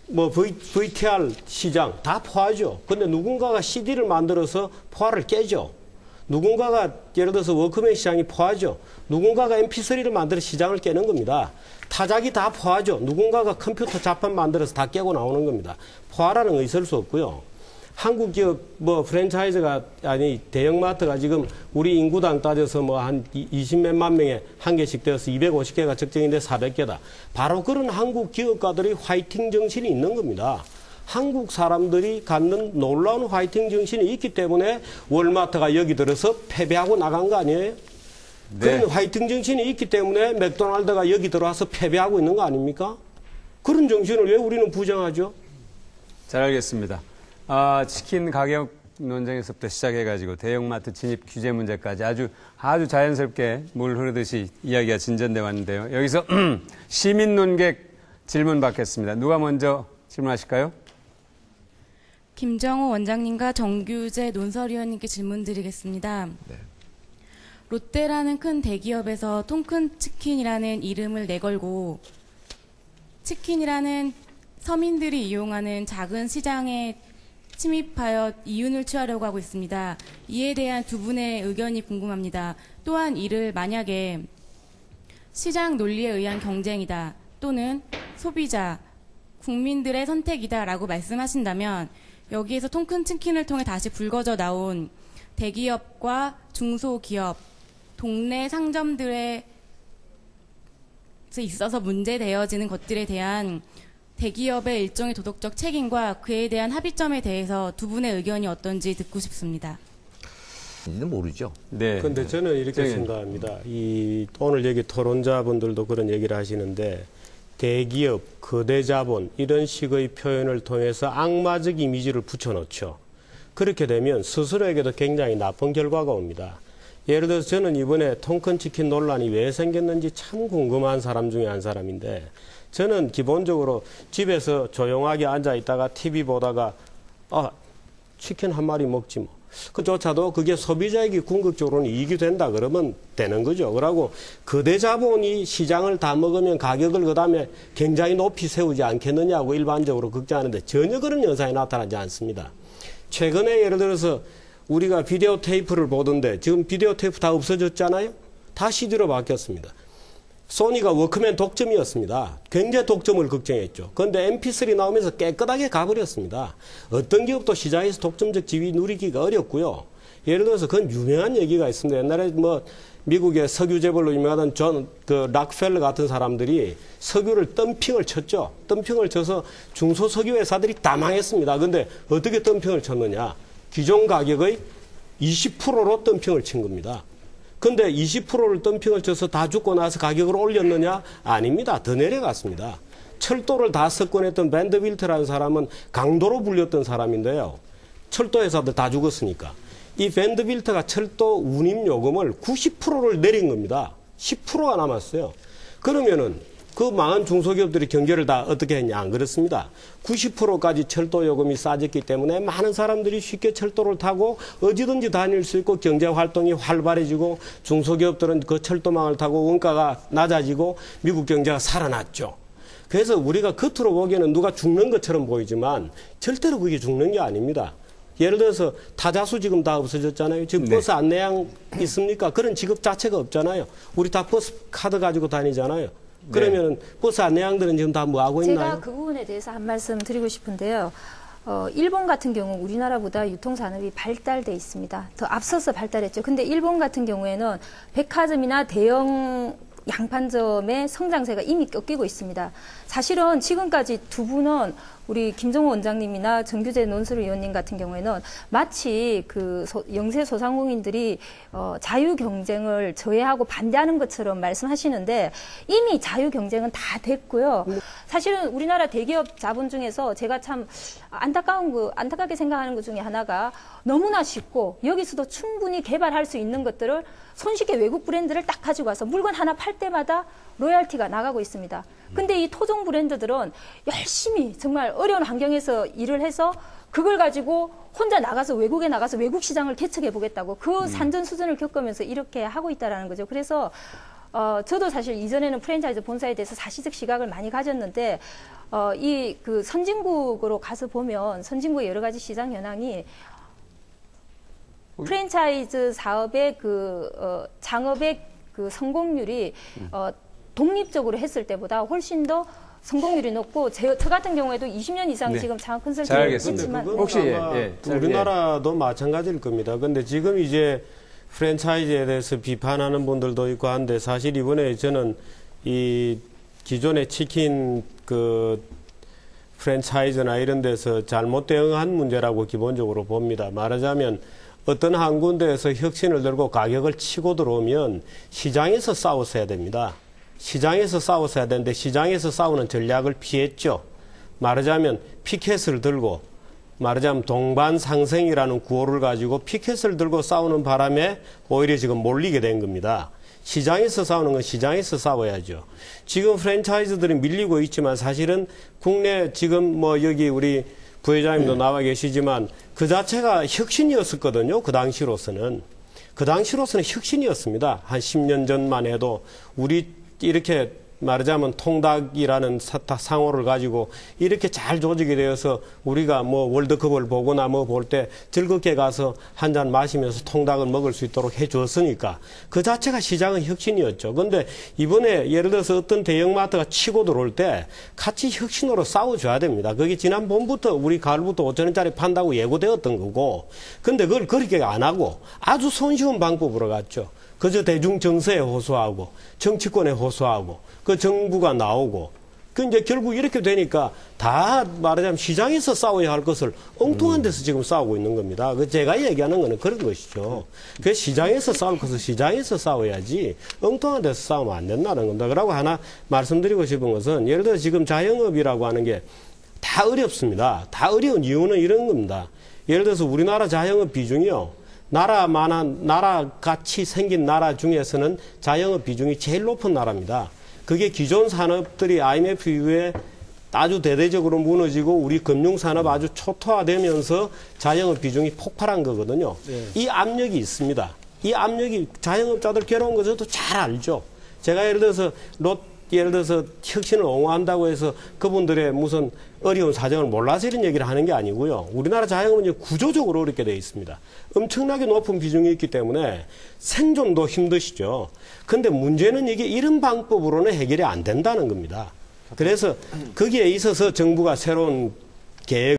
VTR 시장 다 포화죠. 근데 누군가가 CD를 만들어서 포화를 깨죠. 누군가가 예를 들어서 워크맨 시장이 포화죠. 누군가가 MP3를 만들어 시장을 깨는 겁니다. 타작이 다 포화죠. 누군가가 컴퓨터 자판 만들어서 다 깨고 나오는 겁니다. 포화라는 거 있을 수 없고요. 한국 기업 프랜차이즈가 아니 대형마트가 지금 우리 인구당 따져서 한 20몇만 명에 한 개씩 되어서 250개가 적정인데 400개다. 바로 그런 한국 기업가들이 화이팅 정신이 있는 겁니다. 한국 사람들이 갖는 놀라운 화이팅 정신이 있기 때문에 월마트가 여기 들어서 패배하고 나간 거 아니에요? 네. 그런 화이팅 정신이 있기 때문에 맥도날드가 여기 들어와서 패배하고 있는 거 아닙니까? 그런 정신을 왜 우리는 부정하죠? 잘 알겠습니다. 치킨 가격 논쟁에서부터 시작해가지고 대형마트 진입 규제 문제까지 아주 자연스럽게 물 흐르듯이 이야기가 진전돼 왔는데요. 여기서 시민 논객 질문 받겠습니다. 누가 먼저 질문하실까요? 김정호 원장님과 정규재 논설위원님께 질문드리겠습니다. 네. 롯데라는 큰 대기업에서 통큰 치킨이라는 이름을 내걸고 치킨이라는 서민들이 이용하는 작은 시장에 침입하여 이윤을 취하려고 하고 있습니다. 이에 대한 두 분의 의견이 궁금합니다. 또한 이를 만약에 시장 논리에 의한 경쟁이다 또는 소비자, 국민들의 선택이다라고 말씀하신다면 여기에서 통큰 치킨을 통해 다시 불거져 나온 대기업과 중소기업, 동네 상점들에 있어서 문제되어지는 것들에 대한 대기업의 일종의 도덕적 책임과 그에 대한 합의점에 대해서 두 분의 의견이 어떤지 듣고 싶습니다. 이는 모르죠. 네. 근데 저는 이렇게 생각합니다. 오늘 여기 토론자분들도 그런 얘기를 하시는데 대기업, 거대 자본 이런 식의 표현을 통해서 악마적 이미지를 붙여놓죠. 그렇게 되면 스스로에게도 굉장히 나쁜 결과가 옵니다. 예를 들어서 저는 이번에 통큰 치킨 논란이 왜 생겼는지 참 궁금한 사람 중에 한 사람인데 저는 기본적으로 집에서 조용하게 앉아 있다가 TV 보다가 치킨 한 마리 먹지 뭐. 그조차도 그게 소비자에게 궁극적으로는 이익이 된다 그러면 되는 거죠. 그러고 거대 자본이 시장을 다 먹으면 가격을 그다음에 굉장히 높이 세우지 않겠느냐고 일반적으로 걱정하는데 전혀 그런 현상이 나타나지 않습니다. 최근에 예를 들어서 우리가 비디오 테이프를 보던데 지금 비디오 테이프 다 없어졌잖아요. 다 CD로 바뀌었습니다. 소니가 워크맨 독점이었습니다. 굉장히 독점을 걱정했죠. 그런데 MP3 나오면서 깨끗하게 가버렸습니다. 어떤 기업도 시장에서 독점적 지위 누리기가 어렵고요. 예를 들어서 그건 유명한 얘기가 있습니다. 옛날에 미국의 석유 재벌로 유명하던 락펠러 같은 사람들이 석유를 덤핑을 쳤죠. 덤핑을 쳐서 중소석유 회사들이 다 망했습니다. 그런데 어떻게 덤핑을 쳤느냐. 기존 가격의 20%로 덤핑을 친 겁니다. 근데 20%를 덤핑을 쳐서 다 죽고 나서 가격을 올렸느냐? 아닙니다. 더 내려갔습니다. 철도를 다 석권했던 밴드빌트라는 사람은 강도로 불렸던 사람인데요. 철도 회사들 다 죽었으니까. 이 밴드빌트가 철도 운임 요금을 90%를 내린 겁니다. 10%가 남았어요. 그러면은 그 망한 중소기업들이 경제를 다 어떻게 했냐? 안 그렇습니다. 90%까지 철도 요금이 싸졌기 때문에 많은 사람들이 쉽게 철도를 타고 어디든지 다닐 수 있고 경제 활동이 활발해지고 중소기업들은 그 철도망을 타고 원가가 낮아지고 미국 경제가 살아났죠. 그래서 우리가 겉으로 보기에는 누가 죽는 것처럼 보이지만 절대로 그게 죽는 게 아닙니다. 예를 들어서 타자수 지금 다 없어졌잖아요. 지금 버스 안내양 있습니까? 그런 직업 자체가 없잖아요. 우리 다 버스 카드 가지고 다니잖아요. 그러면 버스 안내양들은 지금 다 뭐 하고 있나요? 제가 그 부분에 대해서 한 말씀 드리고 싶은데요. 일본 같은 경우 우리나라보다 유통산업이 발달돼 있습니다. 더 앞서서 발달했죠. 근데 일본 같은 경우에는 백화점이나 대형 양판점의 성장세가 이미 꺾이고 있습니다. 사실은 지금까지 두 분은 우리 김정호 원장님이나 정규재 논술위원님 같은 경우에는 마치 영세 소상공인들이 자유 경쟁을 저해하고 반대하는 것처럼 말씀하시는데 이미 자유 경쟁은 다 됐고요. 사실은 우리나라 대기업 자본 중에서 제가 참 안타깝게 생각하는 것 중에 하나가 너무나 쉽고 여기서도 충분히 개발할 수 있는 것들을 손쉽게 외국 브랜드를 딱 가지고 와서 물건 하나 팔 때마다 로열티가 나가고 있습니다. 근데 이 토종 브랜드들은 열심히 정말 어려운 환경에서 일을 해서 그걸 가지고 혼자 나가서 외국에 나가서 외국 시장을 개척해 보겠다고 그 산전수전을 겪으면서 이렇게 하고 있다라는 거죠. 그래서 저도 사실 이전에는 프랜차이즈 본사에 대해서 사시적 시각을 많이 가졌는데 이 그 선진국으로 가서 보면 선진국의 여러 가지 시장 현황이 프랜차이즈 사업의 장업의 그 성공률이 독립적으로 했을 때보다 훨씬 더 성공률이 높고 저 같은 경우에도 20년 이상 네. 지금 장업 잘 컨설팅을 알겠습니다. 했지만 혹시 우리나라도 마찬가지일 겁니다. 근데 지금 이제 프랜차이즈에 대해서 비판하는 분들도 있고 한데 사실 이번에 저는 이 기존의 치킨 그 프랜차이즈나 이런 데서 잘못 대응한 문제라고 기본적으로 봅니다. 말하자면 어떤 한 군데에서 혁신을 들고 가격을 치고 들어오면 시장에서 싸웠어야 됩니다. 시장에서 싸웠어야 되는데 시장에서 싸우는 전략을 피했죠. 말하자면 피켓을 들고 말하자면 동반상생이라는 구호를 가지고 피켓을 들고 싸우는 바람에 오히려 지금 몰리게 된 겁니다. 시장에서 싸우는 건 시장에서 싸워야죠. 지금 프랜차이즈들이 밀리고 있지만 사실은 국내 지금 뭐 여기 우리 부회장님도 나와 계시지만 그 자체가 혁신이었었거든요. 그 당시로서는. 그 당시로서는 혁신이었습니다. 한 10년 전만 해도 우리 이렇게 말하자면 통닭이라는 상호를 가지고 이렇게 잘 조직이 되어서 우리가 뭐 월드컵을 보거나 뭐 볼 때 즐겁게 가서 한 잔 마시면서 통닭을 먹을 수 있도록 해 줬으니까 그 자체가 시장의 혁신이었죠. 근데 이번에 예를 들어서 어떤 대형마트가 치고 들어올 때 같이 혁신으로 싸워줘야 됩니다. 그게 지난 봄부터 우리 가을부터 5,000원짜리 판다고 예고되었던 거고 근데 그걸 그렇게 안 하고 아주 손쉬운 방법으로 갔죠. 그저 대중 정서에 호소하고 정치권에 호소하고 그 정부가 나오고 그 이제 결국 이렇게 되니까 다 말하자면 시장에서 싸워야 할 것을 엉뚱한 데서 지금 싸우고 있는 겁니다. 그 제가 얘기하는 거는 그런 것이죠. 그 시장에서 싸울 것을 시장에서 싸워야지 엉뚱한 데서 싸우면 안 된다는 겁니다. 그러고 하나 말씀드리고 싶은 것은 예를 들어 지금 자영업이라고 하는 게 다 어렵습니다. 다 어려운 이유는 이런 겁니다. 예를 들어서 우리나라 자영업 비중이요. 나라같이 생긴 나라 중에서는 자영업 비중이 제일 높은 나라입니다. 그게 기존 산업들이 IMF 이후에 아주 대대적으로 무너지고 우리 금융산업 아주 초토화되면서 자영업 비중이 폭발한 거거든요. 네. 이 압력이 있습니다. 이 압력이 자영업자들 괴로운 거 저도 잘 알죠. 제가 예를 들어서 혁신을 옹호한다고 해서 그분들의 무슨 어려운 사정을 몰라서 이런 얘기를 하는 게 아니고요. 우리나라 자영업은 이제 구조적으로 어렵게 되어 있습니다. 엄청나게 높은 비중이 있기 때문에 생존도 힘드시죠. 근데 문제는 이게 이런 방법으로는 해결이 안 된다는 겁니다. 그래서 거기에 있어서 정부가 새로운 계획